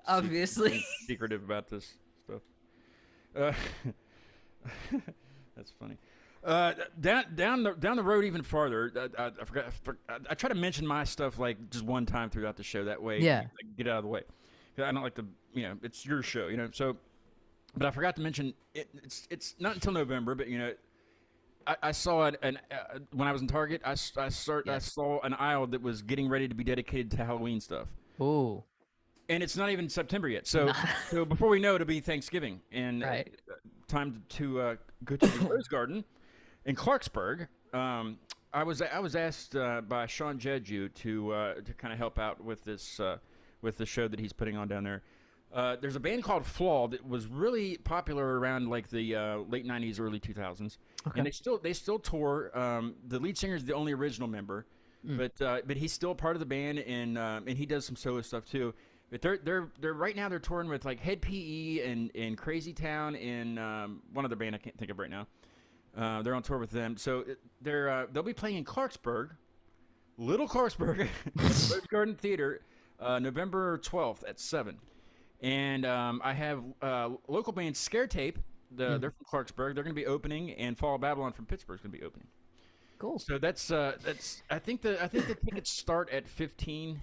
Obviously. secretive about this stuff. Uh, that's funny. Down the road even farther. I forgot. I try to mention my stuff like just one time throughout the show. That way, Yeah. I get out of the way. 'Cause I don't like to. You know, it's your show. You know, so. But I forgot to mention it's not until November. But you know, I saw when I was in Target. I saw an aisle that was getting ready to be dedicated to Halloween stuff. Ooh. And it's not even September yet. So before we know it, it'll be Thanksgiving. And Right. time to go to the Rose Garden in Clarksburg. I was asked by Sean Jeju to kind of help out with this with the show that he's putting on down there. There's a band called Flaw that was really popular around like the late '90s, early 2000s, Okay. and they still tour. The lead singer is the only original member, but he's still part of the band, and he does some solo stuff too. But they're right now they're touring with like Head PE and Crazy Town and one other band I can't think of right now. They're on tour with them, so they'll be playing in Clarksburg, Little Clarksburg, Rose Garden Theater, November 12th at 7. And I have local band Scare Tape. They're from Clarksburg. They're going to be opening, and Fall of Babylon from Pittsburgh is going to be opening. Cool. So that's I think the tickets start at 15,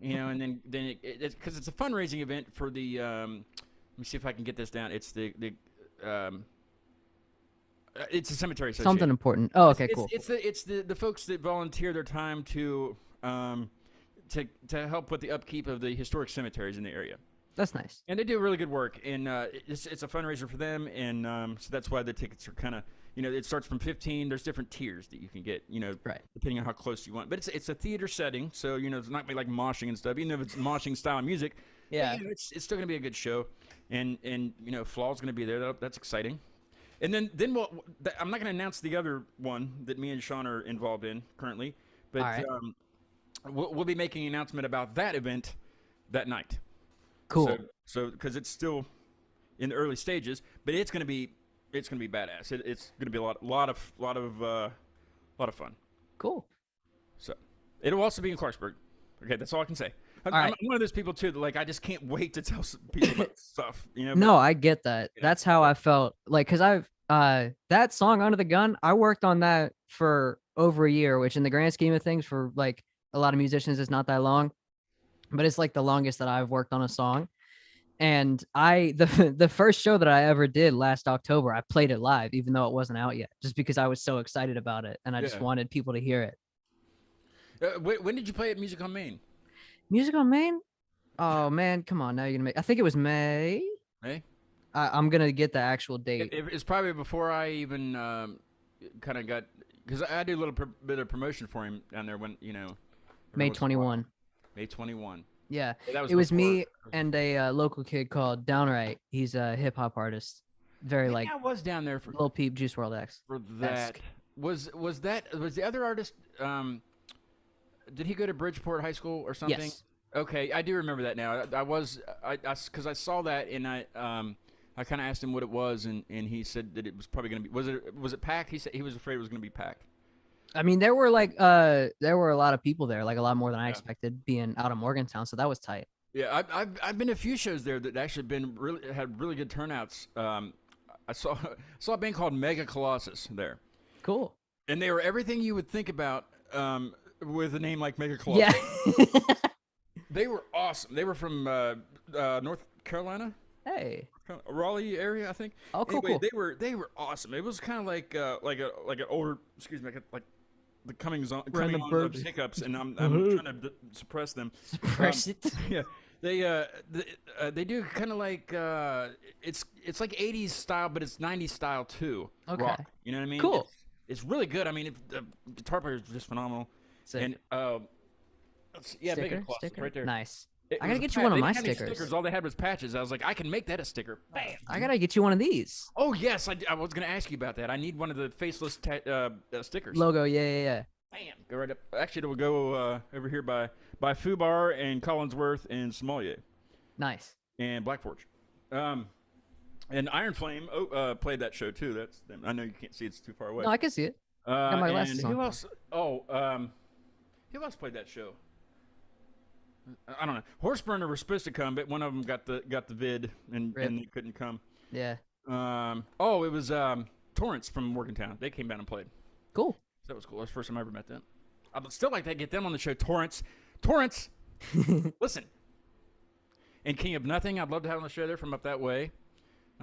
you know, and then it's because it's a fundraising event for the let me see if I can get this down. It's it's a cemetery association. Something important. Oh, okay, cool. It's the folks that volunteer their time to help with the upkeep of the historic cemeteries in the area. That's nice. And they do really good work, and it's a fundraiser for them, and so that's why the tickets are kind of, you know, it starts from 15. There's different tiers that you can get, you know, Right. depending on how close you want. But it's a theater setting, so you know it's not gonna be like moshing and stuff. Even if it's moshing style music, but, Yeah. you know, it's still gonna be a good show, and you know, Flaw's gonna be there. That's exciting. And then I'm not gonna announce the other one that me and Sean are involved in currently, but All right. we'll be making an announcement about that event that night. Cool. So because it's still in the early stages, but it's gonna be badass. It's gonna be a lot of fun. Cool. So it'll also be in Clarksburg. Okay, that's all I can say. I'm All right. one of those people too that like I just can't wait to tell people about stuff. You know? No, I get that. Yeah. That's how I felt. Like, cause I've that song Under the Gun, I worked on that for over a year, which in the grand scheme of things for like a lot of musicians is not that long, but it's like the longest that I've worked on a song. And the first show that I ever did last October, I played it live, even though it wasn't out yet, just because I was so excited about it and I just Yeah. wanted people to hear it. When did you play at Music on Main? Music on Main? Oh man, come on, now you're gonna make. I think it was May. Hey, I'm gonna get the actual date. it's probably before I even kind of got because I did a little bit of promotion for him down there when May every once in a while. 21. May 21. Yeah, Yeah, that it was before- me and a local kid called Downright. He's a hip hop artist, very like I was down there for Lil Peep, Juice WRLD X. that. Was the other artist? Did he go to Bridgeport High School or something? Yes. Okay, I do remember that now. Because I saw that and I kind of asked him what it was and he said that it was probably gonna be was it packed? He said he was afraid it was gonna be packed. I mean, there were a lot of people there, like a lot more than I expected, being out of Morgantown. So that was tight. Yeah, I've been to a few shows there that actually had really good turnouts. I saw a band called Mega Colossus there, Cool. and they were everything you would think about with a name like Mega Colossus. Yeah. They were awesome. They were from North Carolina, Hey. Raleigh area, I think. Oh, cool, Anyway, cool. they were awesome. It was kind of like an older, excuse me, like the coming on of burps. hiccups, and I'm trying to suppress them. Suppress it. Yeah, they do kind of like it's like 80s style, but it's 90s style too. Okay. Rock, you know what I mean? Cool. It's really good. I mean, the guitar player is just phenomenal. Sick. And yeah, Mega Colossus right there. Nice. It I gotta was a get you one of they my didn't have any stickers. All they had was patches. I was like, I can make that a sticker. Bam. I gotta get you one of these. Oh yes, I was gonna ask you about that. I need one of the faceless stickers. Logo, yeah. Bam, go right up. Actually, it will go over here by Fubar and Collinsworth and Somalia Nice. and Black Forge. And Iron Flame played that show too. That's them. I know you can't see; it's too far away. No, I can see it. got my glasses and who on. else? Who else played that show? I don't know. Horseburner was supposed to come, but one of them got the vid and they couldn't come. Yeah. It was Torrance from Morgantown. They came down and played. Cool. So that was cool. That's the first time I ever met them. I'd still like to get them on the show. Torrance, listen. And King of Nothing, I'd love to have on the show there from up that way.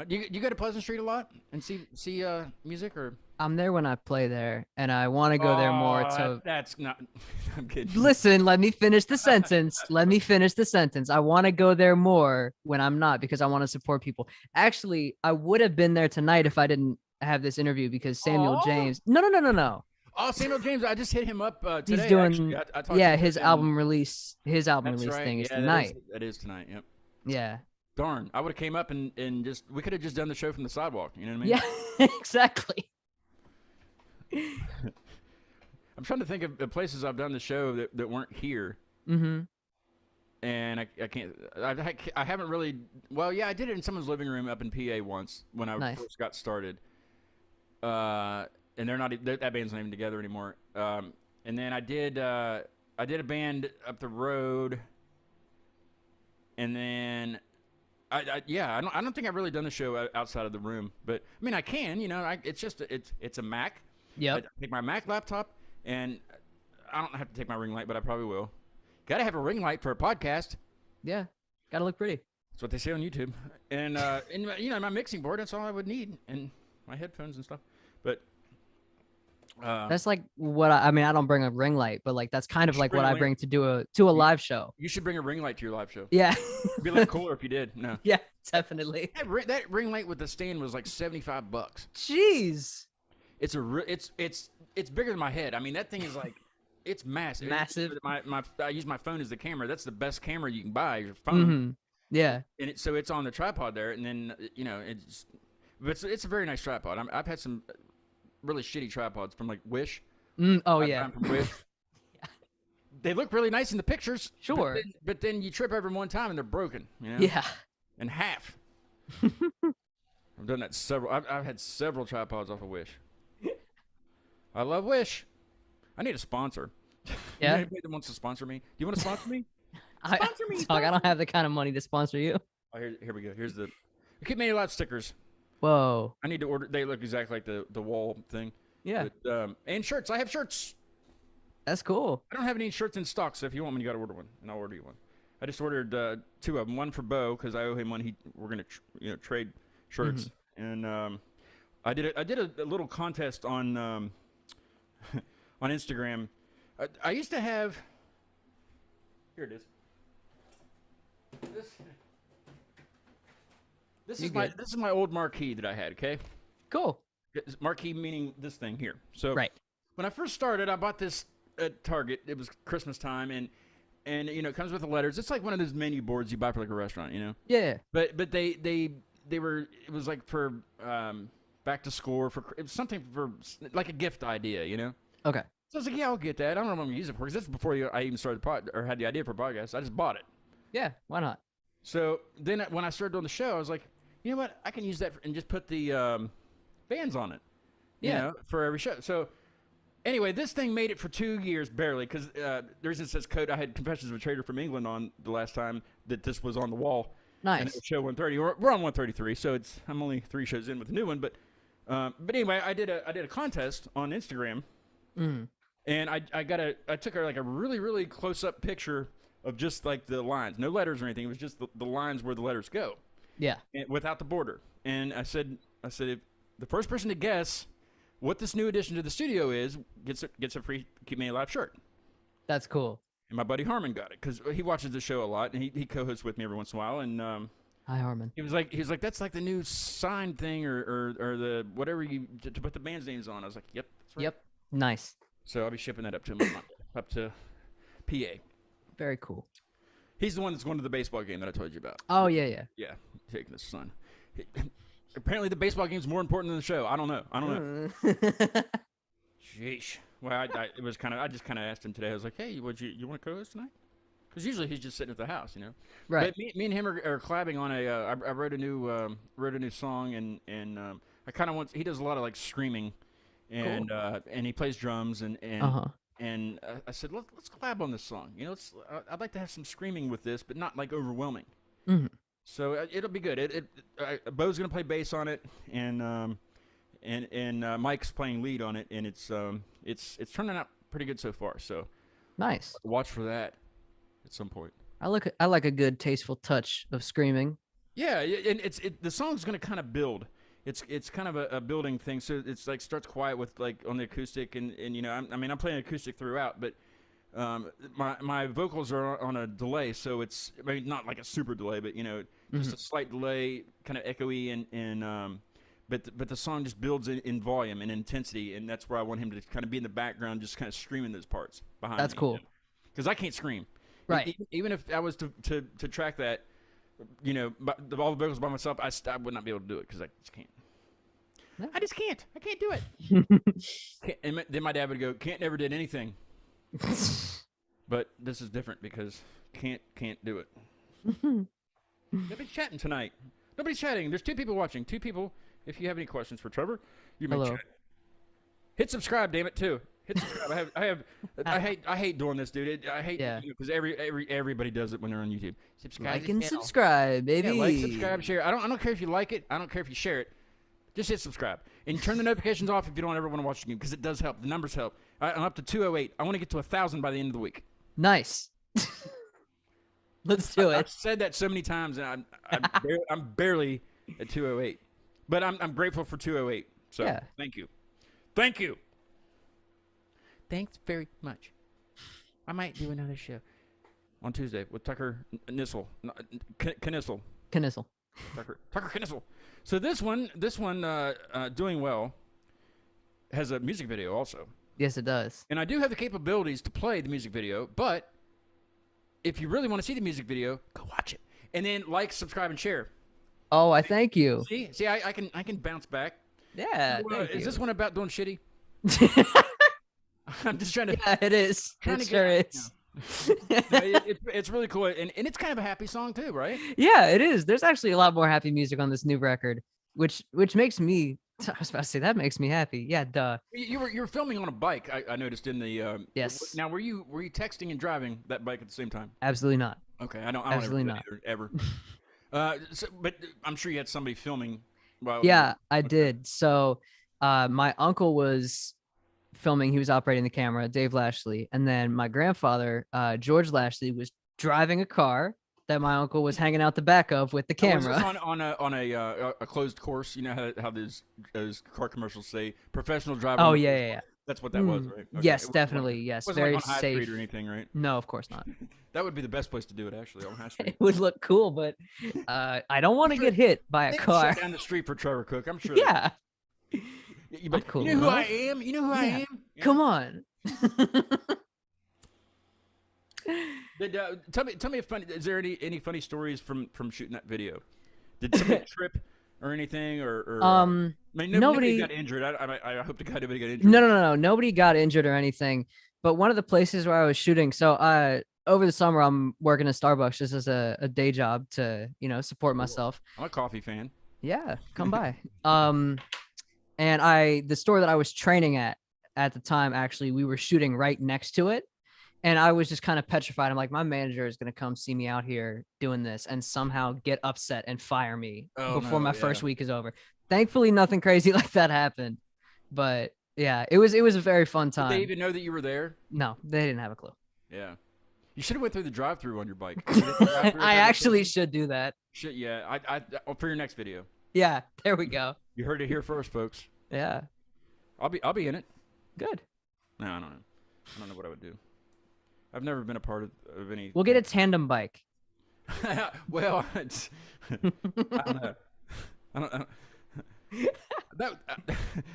You go to Pleasant Street a lot and see music or? I'm there when I play there, and I want to go there more. So That's not. I'm kidding. listen, let me finish the sentence. I want to go there more when I'm not because I want to support people. Actually, I would have been there tonight if I didn't have this interview because Samuel Aw. James. No. Oh, Samuel James, I just hit him up today. He's doing actually. I talked to him his and- album release. His album That's release right. thing is Yeah, tonight. That is tonight. Yep. Yeah. Darn, I would have came up and just we could have just done the show from the sidewalk. You know what I mean? Yeah. Exactly. I'm trying to think of the places I've done the show that weren't here. Mm-hmm. And I can't. I haven't really. Well, yeah, I did it in someone's living room up in PA once when I Nice. first got started. And that band's not even together anymore. And then I did a band up the road. And then I don't think I've really done the show outside of the room, but I mean I can. It's a Mac. Yep. I take my Mac laptop, and I don't have to take my ring light, but I probably will. Got to have a ring light for a podcast. Yeah. Gotta look pretty. That's what they say on YouTube. And my mixing board. That's all I would need, and my headphones and stuff. But That's like what I mean. I don't bring a ring light, but like that's kind of should like bring what a I ring- bring to a live show. you should bring a ring light to your live show. Yeah. It'd be a little cooler if you did. No, Yeah, definitely. that ring light with the stand was like $75. Jeez. It's it's bigger than my head. I mean, that thing is like, it's massive. Massive. I use my phone as the camera. That's the best camera you can buy. Your phone. Mm-hmm. Yeah. And so it's on the tripod there, and then it's a very nice tripod. I've had some really shitty tripods from like Wish. Oh I've yeah. gotten from Wish. They look really nice in the pictures. Sure. But then you trip over them one time and they're broken. You know? Yeah. In half. I've done that I've had several tripods off of Wish. I love Wish. I need a sponsor. Yeah. Anybody that wants to sponsor me? Do you want to sponsor me? I, Sponsor me, dog, I don't have the kind of money to sponsor you. Oh, here we go. Here's the Keep Many Alive stickers. Whoa. I need to order. They look exactly like the wall thing. Yeah, But, and shirts. I have shirts. that's cool. I don't have any shirts in stock, so if you want one, you got to order one, and I'll order you one. I just ordered 2 of them. One for Bo because I owe him one. We're gonna trade shirts, and I did a little contest on on Instagram. I used to have. Here it is. This is my old marquee that I had. Okay, Cool. marquee meaning this thing here. So Right. when I first started, I bought this at Target. It was Christmas time, and it comes with the letters. It's like one of those menu boards you buy for like a restaurant, Yeah. But they were, it was like for back to school, it was something for like a gift idea, Okay. So I was like, yeah, I'll get that. I don't know what I'm gonna use it for because this is before I even started or had the idea for a podcast. I just bought it. Yeah. Why not? So then when I started doing the show, I was like, you know what? I can use that and just put the bands on it, for every show. So anyway, this thing made it for 2 years barely because the reason it says code, I had Confessions of a Trader from England on the last time that this was on the wall. And it Nice. was show 130. We're on 133, so I'm only 3 shows in with the new one. But anyway, I did a contest on Instagram, and I took like a really really close up picture of just like the lines, no letters or anything. It was just the lines where the letters go. Yeah. Without the border. And I said if the first person to guess what this new addition to the studio is gets a free Keep Me Alive shirt. That's cool. And my buddy Harmon got it because he watches the show a lot, and he co-hosts with me every once in a while. And Hi, Harmon. he was like that's like the new sign thing or the whatever to put the band's names on. I was like, yep, that's right. Yep. Nice. So I'll be shipping that up to him up to PA. Very cool. He's the one that's going to the baseball game that I told you about. Oh yeah, yeah. Yeah, taking his son. Apparently, the baseball game is more important than the show. I don't know. Sheesh. Well, it was kind of. I just kind of asked him today. I was like, "Hey, you want to co-host tonight?" Because usually he's just sitting at the house, Right. But me and him are collabing on a. I wrote a new song, and I kind of want. He does a lot of like screaming, and and he plays drums, and and I said, let's collab on this song. I'd like to have some screaming with this, but not like overwhelming. So it'll be good. Bo's gonna play bass on it, and Mike's playing lead on it, and it's turning out pretty good so far. So Nice. watch for that at some point. I like a good tasteful touch of screaming. Yeah, and the song's gonna kind of build. It's kind of a building thing. So it's like starts quiet with like on the acoustic, and I'm playing acoustic throughout, but my vocals are on a delay, so it's not like a super delay, but just a slight delay, kind of echoey, and but the song just builds in volume and intensity, and that's where I want him to kind of be in the background, just kind of screaming those parts behind me. That's cool. Because I can't scream. Right. Even if I was to track that, all the vocals by myself, I would not be able to do it because I just can't. No. I just can't. I can't do it. And then my dad would go, "Can't never did anything." But this is different because can't do it. Nobody's chatting tonight. Nobody's chatting. There's 2 people watching. 2 people. If you have any questions for Trevor, you may chat. Hit subscribe, damn it, too. Hit subscribe. I hate doing this, dude. I hate because everybody does it when they're on YouTube. Subscribe. Like and subscribe, baby. Yeah, like, subscribe, share. I don't care if you like it. I don't care if you share it. Just hit subscribe and turn the notifications off if you don't ever want to watch the game because it does help. The numbers help. I'm up to 208. I want to get to 1,000 by the end of the week. Nice. Let's do it. I've said that so many times, and I'm barely at 208. But I'm grateful for 208. So Yeah. Thank you. Thank you. Thanks very much. I might do another show on Tuesday with Tucker Knissel. Knissel. Knissel. Tucker Knissel. So this one, Doing Well, has a music video also. Yes, it does. And I do have the capabilities to play the music video, but if you really want to see the music video, go watch it. And then like, subscribe, and share. Oh, I thank you. See, I can bounce back. Yeah. So, thank is you. this one about doing shitty? I'm just trying to. Yeah, it is. trying It to sure get- is. It's really cool, and it's kind of a happy song too, right? Yeah, it is. There's actually a lot more happy music on this new record, which makes me I was about to say that makes me happy. Yeah, duh. You were filming on a bike. I noticed in the. Yes. Now, were you texting and driving that bike at the same time? Absolutely not. Okay, I don't Absolutely ever do that either, ever. But I'm sure you had somebody filming. While Yeah, I did. So, my uncle was filming. He was operating the camera, Dave Lashley, and then my grandfather, George Lashley, was driving a car that my uncle was hanging out the back of with the Oh, was camera. this on a closed course? You know how those car commercials say professional driver. Oh on a yeah, closed yeah, course? yeah. That's what that was, right? Okay. Yes, It wasn't definitely. Like, Yes, wasn't very like on High safe. Street or anything, right? No, of course not. That would be the best place to do it, actually, on High Street. It would look cool, but I don't want to get hit by a They could car. shut down the street for Trevor Cooke. I'm sure. Yeah, But cool you know who I enough. am? You know who I Yeah. am? Yeah. come on. Tell me a funny. Is there any funny stories from shooting that video? Did somebody trip or anything? Or I mean, nobody nobody- got injured. I hope to God nobody got injured. No. Nobody got injured or anything. But one of the places where I was shooting, so over the summer I'm working at Starbucks just as a day job to support myself. I'm a coffee fan. Yeah, come by. And the store that I was training at the time, actually, we were shooting right next to it. And I was just kind of petrified. I'm like, my manager is going to come see me out here doing this and somehow get upset and fire me before my first week is over. Thankfully, nothing crazy like that happened. But yeah, it was a very fun time. Did they even know that you were there? No, they didn't have a clue. Yeah. You should have went through the drive-through on your bike. I actually should do that. Should, yeah. For your next video. Yeah, there we go. You heard it here first, folks. Yeah, I'll be in it. good. No, I don't know. I don't know what I would do. I've never been a part of any. We'll get a tandem bike. Well, it's. I don't know.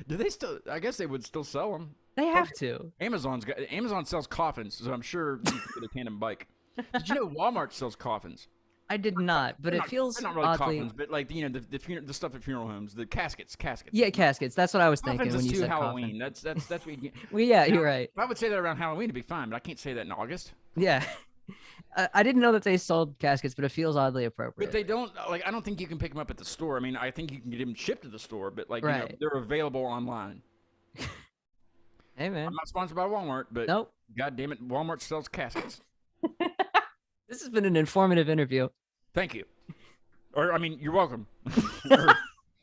Do they still? I guess they would still sell them. They have to. Amazon sells coffins, so I'm sure you could get a tandem bike. Did you know Walmart sells coffins? I did not, but it feels They're not really oddly. coffins, but like the stuff at funeral homes, the caskets. Yeah, caskets. That's what I was thinking Coffins when is you too said Halloween. coffin. That's what you get. Well, yeah, Now, you're right. If I would say that around Halloween, it'd be fine, but I can't say that in August. Yeah, I didn't know that they sold caskets, but it feels oddly appropriate. But they don't like. I don't think you can pick them up at the store. I mean, I think you can get them shipped to the store, but like Right. they're available online. Hey man, I'm not sponsored by Walmart, but nope. God damn it, Walmart sells caskets. This has been an informative interview. Thank you. Or I mean, you're welcome.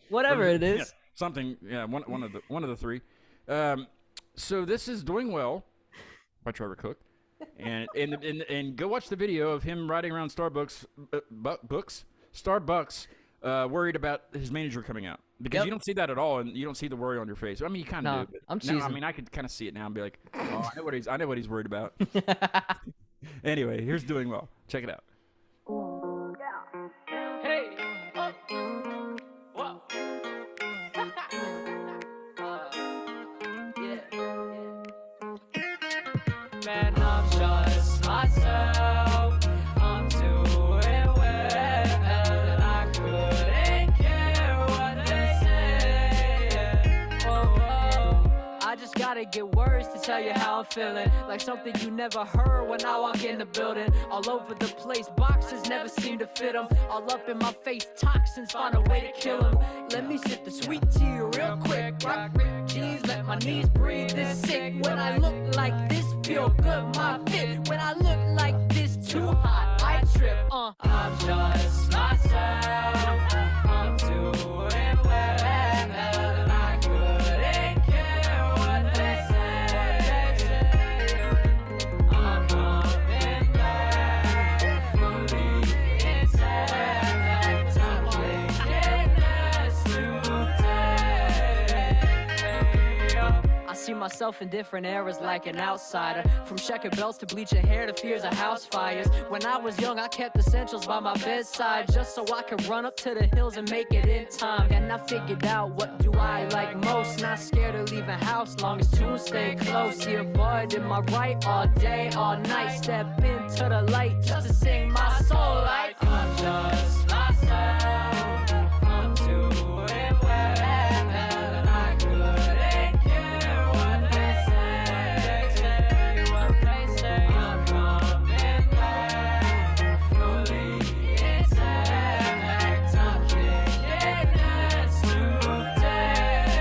Whatever it is. Yeah, something. Yeah, one of the three. So this is Doing Well by Trevor Cooke, and go watch the video of him riding around Starbucks, worried about his manager coming out because Yep. you don't see that at all, and you don't see the worry on your face. I mean, you kind of No, do. But I'm now, I cheesing. mean, I could kind of see it now and be like, oh, I know what he's worried about. Anyway, here's Doing Well. Check it out. Hey, whoa. Man, I'm just myself. I'm doing well. I couldn't care what they say. Whoa. I just gotta get words to tell you how I'm feeling. Like something you never heard when I walk in the building. All over the place, boxes never seem to fit them. All up in my face, toxins find a way to kill them. Let me sip the sweet tea real quick. Rock Rick jeans, let my knees breathe this sick. When I look like this, feel good, my fit. When I look like this, too hot, I trip. I'm just myself. I'm doing well. I couldn't care what they say. I'm coming back, fully inside. I'm taking this today. I see myself in different eras like an outsider. From checkered belts to bleaching hair to fears of house fires. When I was young, I kept essentials by my bedside just so I could run up to the hills and make it in time. And I figured out what do I like most. Not scared of leaving house long as tunes stay close. Yeah, bud, in my right all day, all night. Step into the light just to sing my soul like I'm just myself. I'm doing well. I couldn't care what they say. I'm coming back, fully intact. I'm kicking ass today.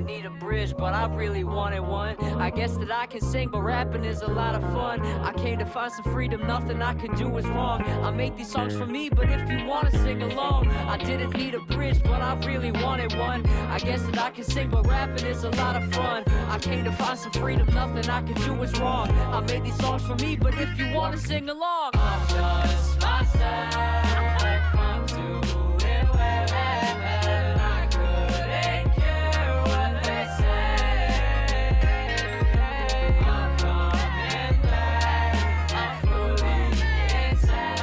need a bridge, but I really wanted one. I guess that I can sing, but rapping is a lot of fun. I came to find some freedom, nothing I could do is wrong. I make these songs for me, but if you wanna sing along, I didn't need a bridge, but I really wanted one. I guess that I can sing, but rapping is a lot of fun. I came to find some freedom, nothing I could do is wrong. I made these songs for me, but if you wanna sing along, I'm just myself. I'm doing well, and I couldn't care what they say. I'm coming back, I'm fully intact.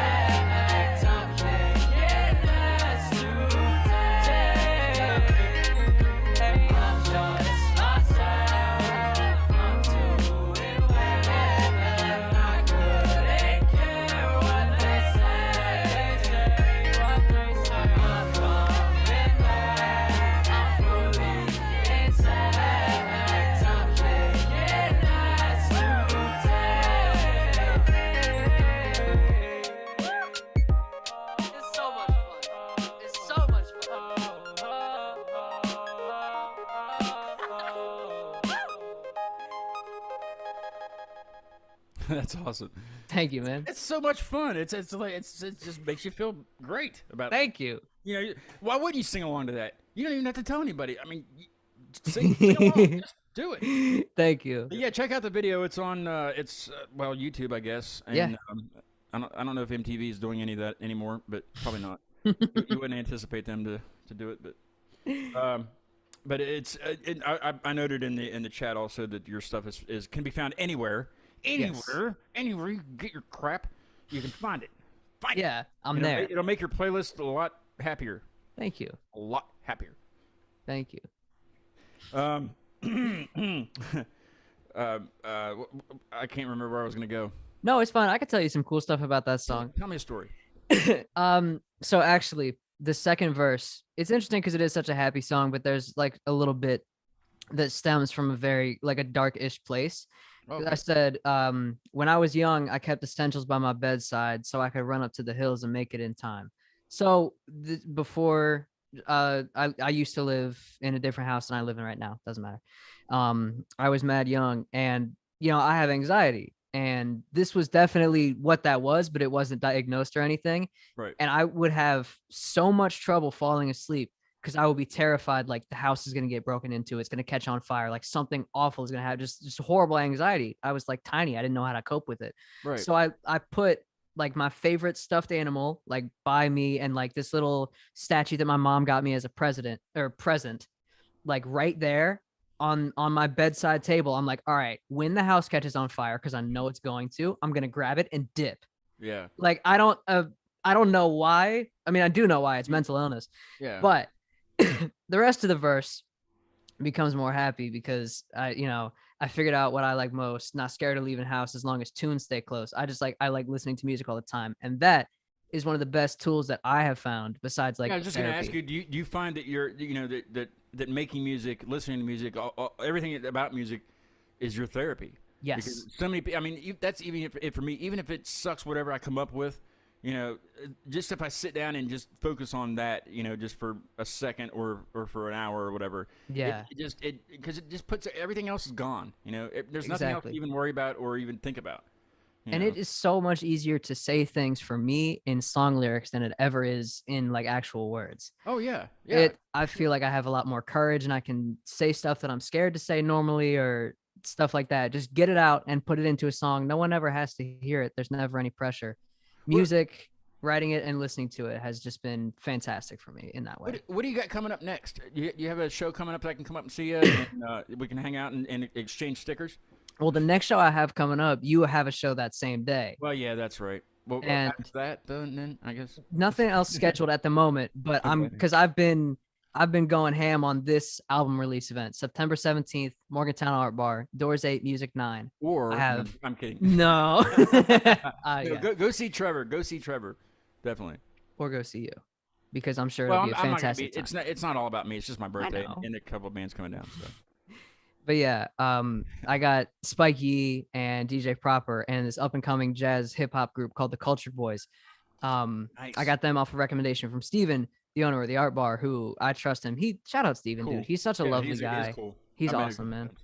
I can't get less today. I'm just myself. I'm doing well, and I couldn't care what they say. What they say. I'm coming back, I'm fully intact. I can't get less today. It's so much fun. It's so much fun. That's awesome. Thank you, man. It's so much fun. It just makes you feel great about. Thank you. Why wouldn't you sing along to that? You don't even have to tell anybody. I mean, sing along. Just do it. Thank you. But yeah, check out the video. It's on YouTube, I guess. And, Yeah. I don't know if MTV is doing any of that anymore, but probably not. You wouldn't anticipate them to do it, but it's I noted in the chat also that your stuff is can be found anywhere you get your crap, you can find it. Yeah, I'm there. It'll make your playlist a lot happier. Thank you. A lot happier. Thank you. I can't remember where I was gonna go. No, it's fine. I could tell you some cool stuff about that song. Tell me a story. So actually, the second verse, it's interesting because it is such a happy song, but there's like a little bit that stems from a very like a dark-ish place. Okay. I said, when I was young, I kept essentials by my bedside so I could run up to the hills and make it in time. So before, I used to live in a different house than I live in right now. Doesn't matter. I was mad young, and I have anxiety, and this was definitely what that was, but it wasn't diagnosed or anything. Right. And I would have so much trouble falling asleep because I would be terrified, like the house is going to get broken into, it's going to catch on fire, like something awful is going to happen, just horrible anxiety. I was like tiny, I didn't know how to cope with it. Right. So I put like my favorite stuffed animal like by me, and like this little statue that my mom got me as a present, like right there on my bedside table. I'm like, all right, when the house catches on fire, because I know it's going to, I'm going to grab it and dip. Yeah. Like I don't know why. I mean, I do know why. It's mental illness. Yeah. But the rest of the verse becomes more happy because I figured out what I like most. Not scared of leaving the house as long as tunes stay close. I like listening to music all the time, and that is one of the best tools that I have found. Besides, like, I was just going to ask you, do you find that you're that making music, listening to music, everything about music is your therapy? Yes. Because so many people. I mean, that's even if for me, even if it sucks, whatever I come up with. Just if I sit down and just focus on that, just for a second or for an hour or whatever. Yeah. Because it just puts everything else is gone. There's nothing else to Exactly. even worry about or even think about. And it is so much easier to say things for me in song lyrics than it ever is in like actual words. Oh yeah. Yeah. I feel like I have a lot more courage, and I can say stuff that I'm scared to say normally or stuff like that. Just get it out and put it into a song. No one ever has to hear it. There's never any pressure. Music, writing it and listening to it has just been fantastic for me in that way. What do you got coming up next? You have a show coming up that I can come up and see you, and we can hang out and exchange stickers? Well, the next show I have coming up, you have a show that same day. Well, yeah, that's right. Well, And- after that, then I guess. Nothing else scheduled at the moment, but because I've been going ham on this album release event, September 17th, Morgantown Art Bar, Doors 8, Music 9. Or I have- I'm kidding. No. No, Yeah. go see Trevor. Go see Trevor. Definitely. Or go see you, because I'm sure Well, it'll be a I'm not gonna fantastic time. It's not all about me. It's just my birthday know. and a couple of bands coming down. So. But yeah, I got Spike Yee and DJ Proper and this up and coming jazz hip hop group called the Cultured Boys. Nice. I got them off a recommendation from Steven, the owner of the art bar, who I trust him. Shout out Steven, Cool. dude. He's such a Yeah, lovely he's guy. cool. He's I met a awesome, couple man. times.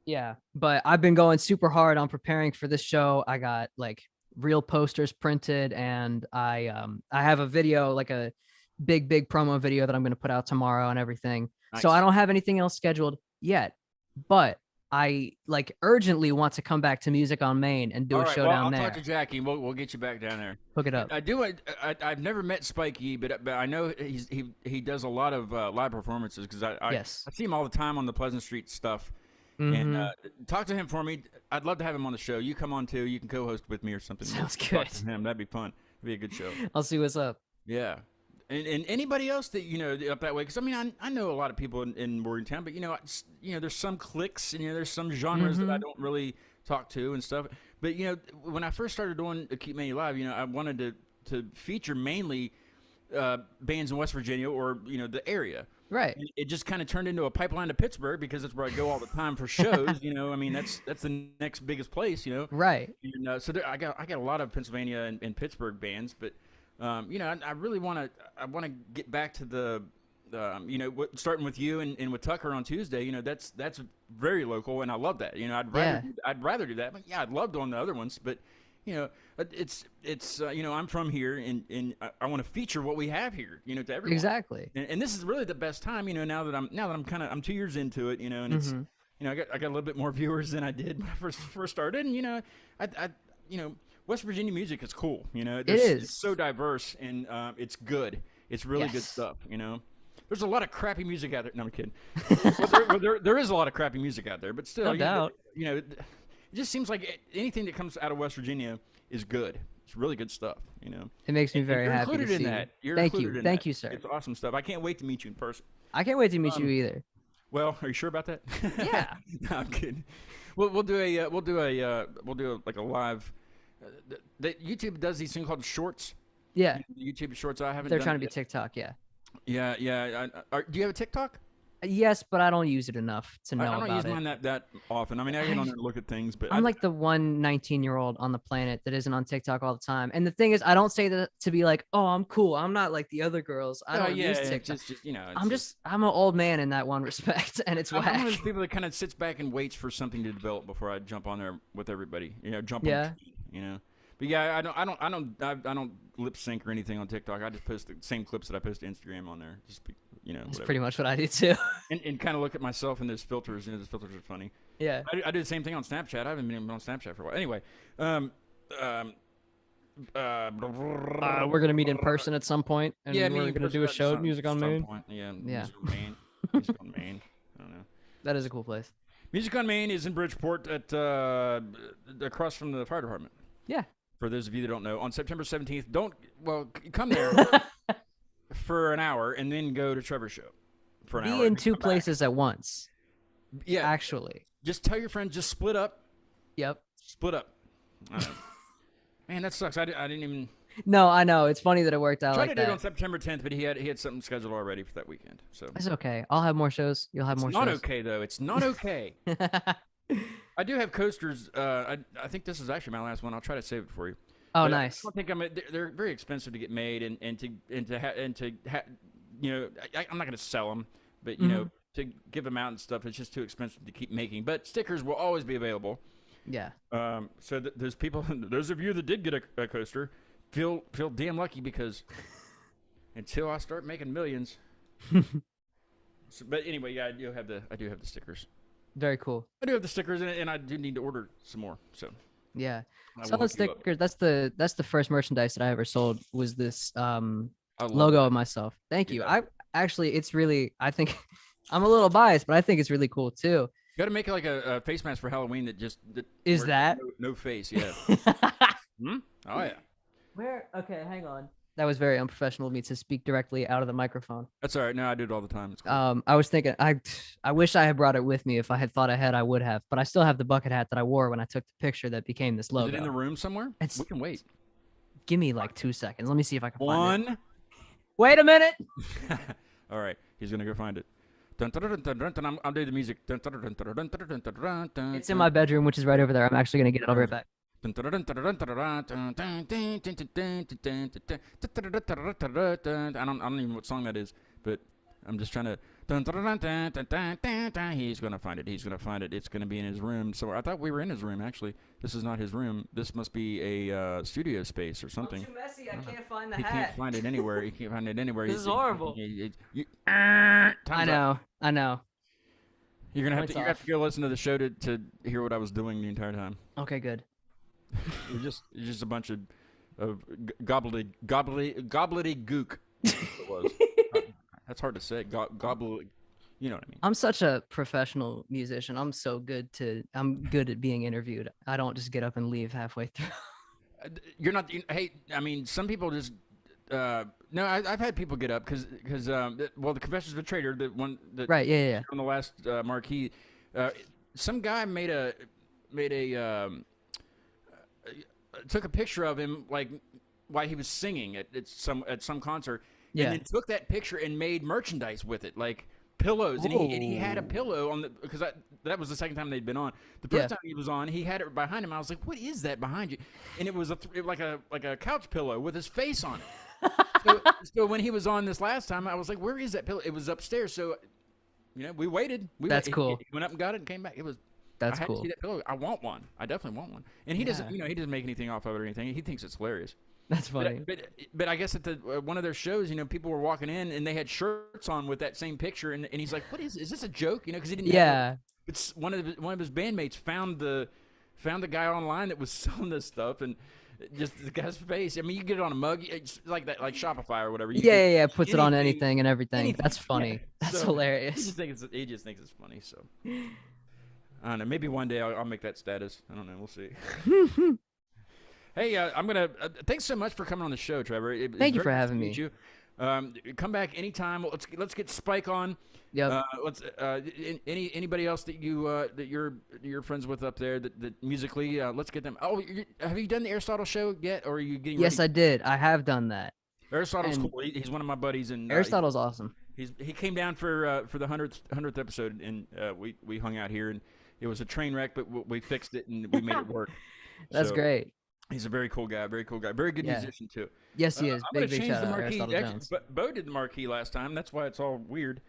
Yeah, but I've been going super hard on preparing for this show. I got like real posters printed, and I have a video, like a big promo video that I'm going to put out tomorrow and everything. So I Nice. don't have anything else scheduled yet, but I like urgently want to come back to Music on Main and do All a right, show well, down I'll there. talk to Jackie. We'll get you back down there. Hook it up. I've never met Spike E, but I know he does a lot of live performances because I see him all the time on the Pleasant Street stuff. And talk to him for me. I'd love to have him on the show. You come on too. You can co-host with me or something. Sounds Talk good. to him. That'd be fun. It'd be a good show. I'll see what's up. Yeah. And anybody else that up that way? Because I mean, I know a lot of people in Morgantown, but there's some cliques and there's some genres that I don't really talk to and stuff. But when I first started doing Keep Mania Live, I wanted to feature mainly bands in West Virginia or the area. Right. And it just kind of turned into a pipeline to Pittsburgh because that's where I go all the time for shows. I mean that's the next biggest place. Right. And, so I got a lot of Pennsylvania and Pittsburgh bands, but I really want to get back to the starting with you and with Tucker on Tuesday. That's very local, and I love that. I'd rather do that, but I'd love doing the other ones, but. It's I'm from here, and I want to feature what we have here, to everyone. Exactly. And this is really the best time, now that I'm 2 years into it, and it's, I got a little bit more viewers than I did when I first started, and I West Virginia music is cool, It's so diverse, and it's good. It's really good stuff, There's a lot of crappy music out there. No, I'm kidding. there is a lot of crappy music out there, but still, No doubt. It just seems like anything that comes out of West Virginia is good. It's really good stuff, It makes me very you're happy to included see. in that. You're Thank included you. in Thank that. you, sir. It's awesome stuff. I can't wait to meet you in person. I can't wait to meet you either. Well, are you sure about that? Yeah. No, I'm kidding. We'll do like a live. The YouTube does these things called shorts. Yeah. YouTube shorts. I haven't. They're done trying it to be yet. TikTok, yeah. Yeah. Do you have a TikTok? Yes, but I don't use it enough to know I don't about use it. mine that often. I mean, I get on there and look at things, but I'm like the one 19-year-old on the planet that isn't on TikTok all the time. And the thing is, I don't say that to be like, oh, I'm cool. I'm not like the other girls. I don't use TikTok. I'm an old man in that one respect, and it's I'm whack. one of those people that kind of sits back and waits for something to develop before I jump on there with everybody. Jump on. But yeah, I don't lip sync or anything on TikTok. I just post the same clips that I post to Instagram on there. That's whatever. pretty much what I do too. And kind of look at myself and those filters. Those filters are funny. Yeah. I do the same thing on Snapchat. I haven't been on Snapchat for a while. Anyway, We're gonna meet in person at some point, and we're gonna do a show at Music on Main. Yeah. Yeah. Music on Main. Music on Main. I don't know. That is a cool place. Music on Main is in Bridgeport at across from the fire department. Yeah. For those of you that don't know, on September 17th, come there for an hour and then go to Trevor's show for an hour. Be in two places at once. Yeah. Actually. Just tell your friends, just split up. Yep. Split up. Man, that sucks. I didn't even. No, I know. It's funny that it worked out Tried like to do it on that. September 10th, but he had something scheduled already for that weekend. So It's okay. I'll have more shows. You'll have more it's not shows. okay though. It's not okay. I do have coasters. I think this is actually my last one. I'll try to save it for you. Oh, But nice. I don't think they're very expensive to get made, and I'm not going to sell them, but to give them out and stuff, it's just too expensive to keep making. But stickers will always be available. Yeah. So there's people, those of you that did get a coaster, feel damn lucky because until I start making millions. But anyway, yeah, I do have the stickers. Very cool. I do have the stickers, and I do need to order some more. So. Yeah. I Selling will hook you up. stickers. That's the first merchandise that I ever sold was this I love logo that. of myself. Thank you. Yeah. It's really, I think I'm a little biased, but I think it's really cool too. You got to make it like a face mask for Halloween that Is wears that? no face? Yeah. Oh yeah. Where? Okay, hang on. That was very unprofessional of me to speak directly out of the microphone. That's all right. No, I do it all the time. It's cool. I was thinking, I wish I had brought it with me. If I had thought ahead, I would have. But I still have the bucket hat that I wore when I took the picture that became this logo. Is it in the room somewhere? It's- We can wait. Give me like 2 seconds. Let me see if I can find it. One. Wait a minute. All right. He's gonna go find it. Dun, dun, dun, dun, dun, dun, I'm doing the music. Dun, dun, dun, dun, dun, dun, dun, dun, dun, dun, It's in my bedroom, which is right over there. I'm actually gonna get it. I'll be right back. don't even know what song that is, but I'm just trying to. He's gonna find it. He's gonna find it. It's gonna be in his room. So I thought we were in his room. Actually, this is not his room. This must be a studio space or something. I'm too messy. I can't find the He hat. can't find it anywhere. He can't find it anywhere. This is horrible. I I know. You're gonna have Points to. You have to go listen to the show to hear what I was doing the entire time. Okay, good. It's just a bunch of gobbledygook. It was. That's hard to say. Gobble. You know what I mean. I'm such a professional musician. I'm good at being interviewed. I don't just get up and leave halfway through. You're not. Hey, I mean, some people just. No, I've had people get up because the Confessions of a Traitor, the one that Right. Yeah. on the last marquee, some guy made a took a picture of him like while he was singing at some concert, Yeah. and then took that picture and made merchandise with it, like pillows, and he had a pillow on the because that was the second time they'd been on. The first time he was on, he had it behind him. I was like, "What is that behind you?" And it was like a couch pillow with his face on it. So when he was on this last time, I was like, "Where is that pillow?" It was upstairs. So, we waited. That's cool. He went up and got it and came back. It was. That's I had cool. to see that pillow. I want one. I definitely want one. And he doesn't. He doesn't make anything off of it or anything. He thinks it's hilarious. That's funny. But I guess at the one of their shows, people were walking in and they had shirts on with that same picture, and he's like, "What is this a joke?" Because he didn't. Yeah. It's one of his bandmates found the guy online that was selling this stuff, and just the guy's face. I mean, you get it on a mug, it's like that, like Shopify or whatever. Yeah. Puts it on anything and everything. That's funny. Yeah. That's So, hilarious. He just thinks it's funny. So I don't know. Maybe one day I'll make that status. I don't know. We'll see. Hey, I'm gonna. Thanks so much for coming on the show, Trevor. Thank you for having me. You. Come back anytime. Let's get Spike on. Yep. Let's. Anybody else that you're friends with up there that musically, let's get them. Oh, have you done the Aristotle show yet, or are you getting? Yes, ready? I did. I have done that. Aristotle's cool. He's one of my buddies, and Aristotle's awesome. he came down for the 100th episode, and we hung out here, and it was a train wreck, but we fixed it and we made it work. That's great. He's a very cool guy. Very good musician too. Yes, he is. I'm Big gonna change shout the out marquee. Aristotle Jones. But Bo did the marquee last time. That's why it's all weird.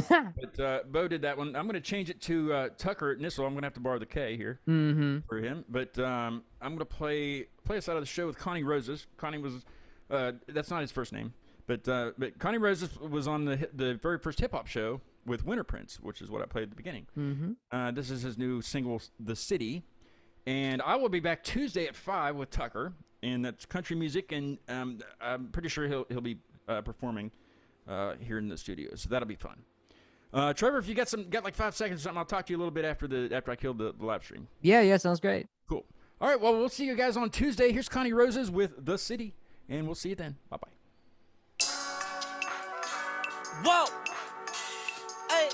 But Bo did that one. I'm gonna change it to Tucker at Nissel. I'm gonna have to borrow the K here for him. But I'm gonna play us out of the show with Connie Roses. Connie was that's not his first name, but Connie Roses was on the very first hip hop show with Winter Prince, which is what I played at the beginning. This is his new single, "The City," and I will be back Tuesday at 5 with Tucker. And that's country music, and I'm pretty sure he'll be performing here in the studio, so that'll be fun. Trevor, if you got like 5 seconds or something, I'll talk to you a little bit after I killed the live stream. Yeah, sounds great. Cool. All right, well, we'll see you guys on Tuesday. Here's Connie Roses with "The City," and we'll see you then. Bye bye. Whoa! Hey!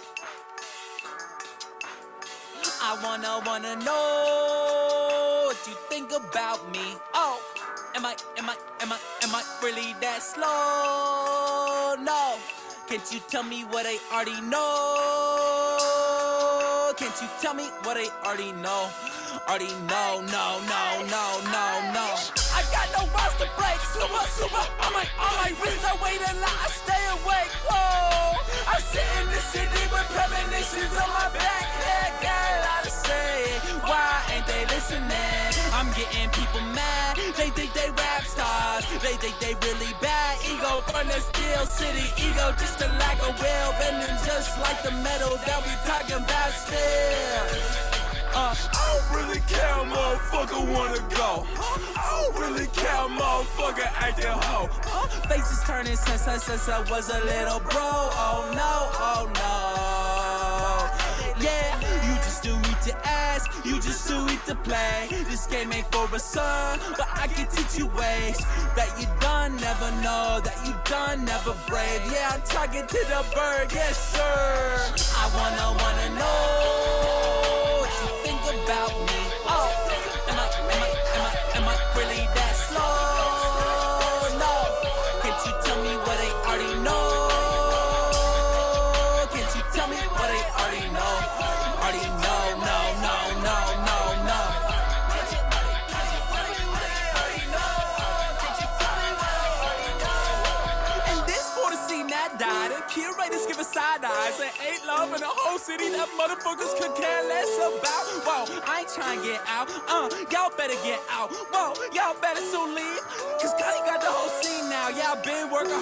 I wanna know what you think about me. Oh! Am I really that slow? No. Can't you tell me what I already know? Can't you tell me what I already know? Already know, no. I got no balls to break. Super on my wrist. I wait a lot. I stay awake. Whoa. I sit in the city with premonitions on my back. Yeah, got a lot to say. Why ain't they listening? I'm getting people mad. They think they rap stars. They think they really bad. Ego from the Steel City. Ego just a lack of will. Bending just like the metal that we talking about still. I don't really care, motherfucker wanna go. I don't really care, motherfucker acting hoe. Faces turning since I was a little bro. Oh no. Yeah, you just do it to ask, you just do it to play. This game ain't for a son, but I can teach you ways that you done never know, that you done never brave. Yeah, I'm talking to the bird, yes sir. I wanna know what you think about me. Oh, am I really that slow? No, can't you tell me what I already know? Can't you tell me what I already know? Already know, no. curators giving side eyes. There ain't love in the whole city that motherfuckers could care less about. Whoa, I ain't trying to get out. Y'all better get out. Whoa, y'all better soon leave. Cause Gotti got the whole scene now. Yeah, I've been working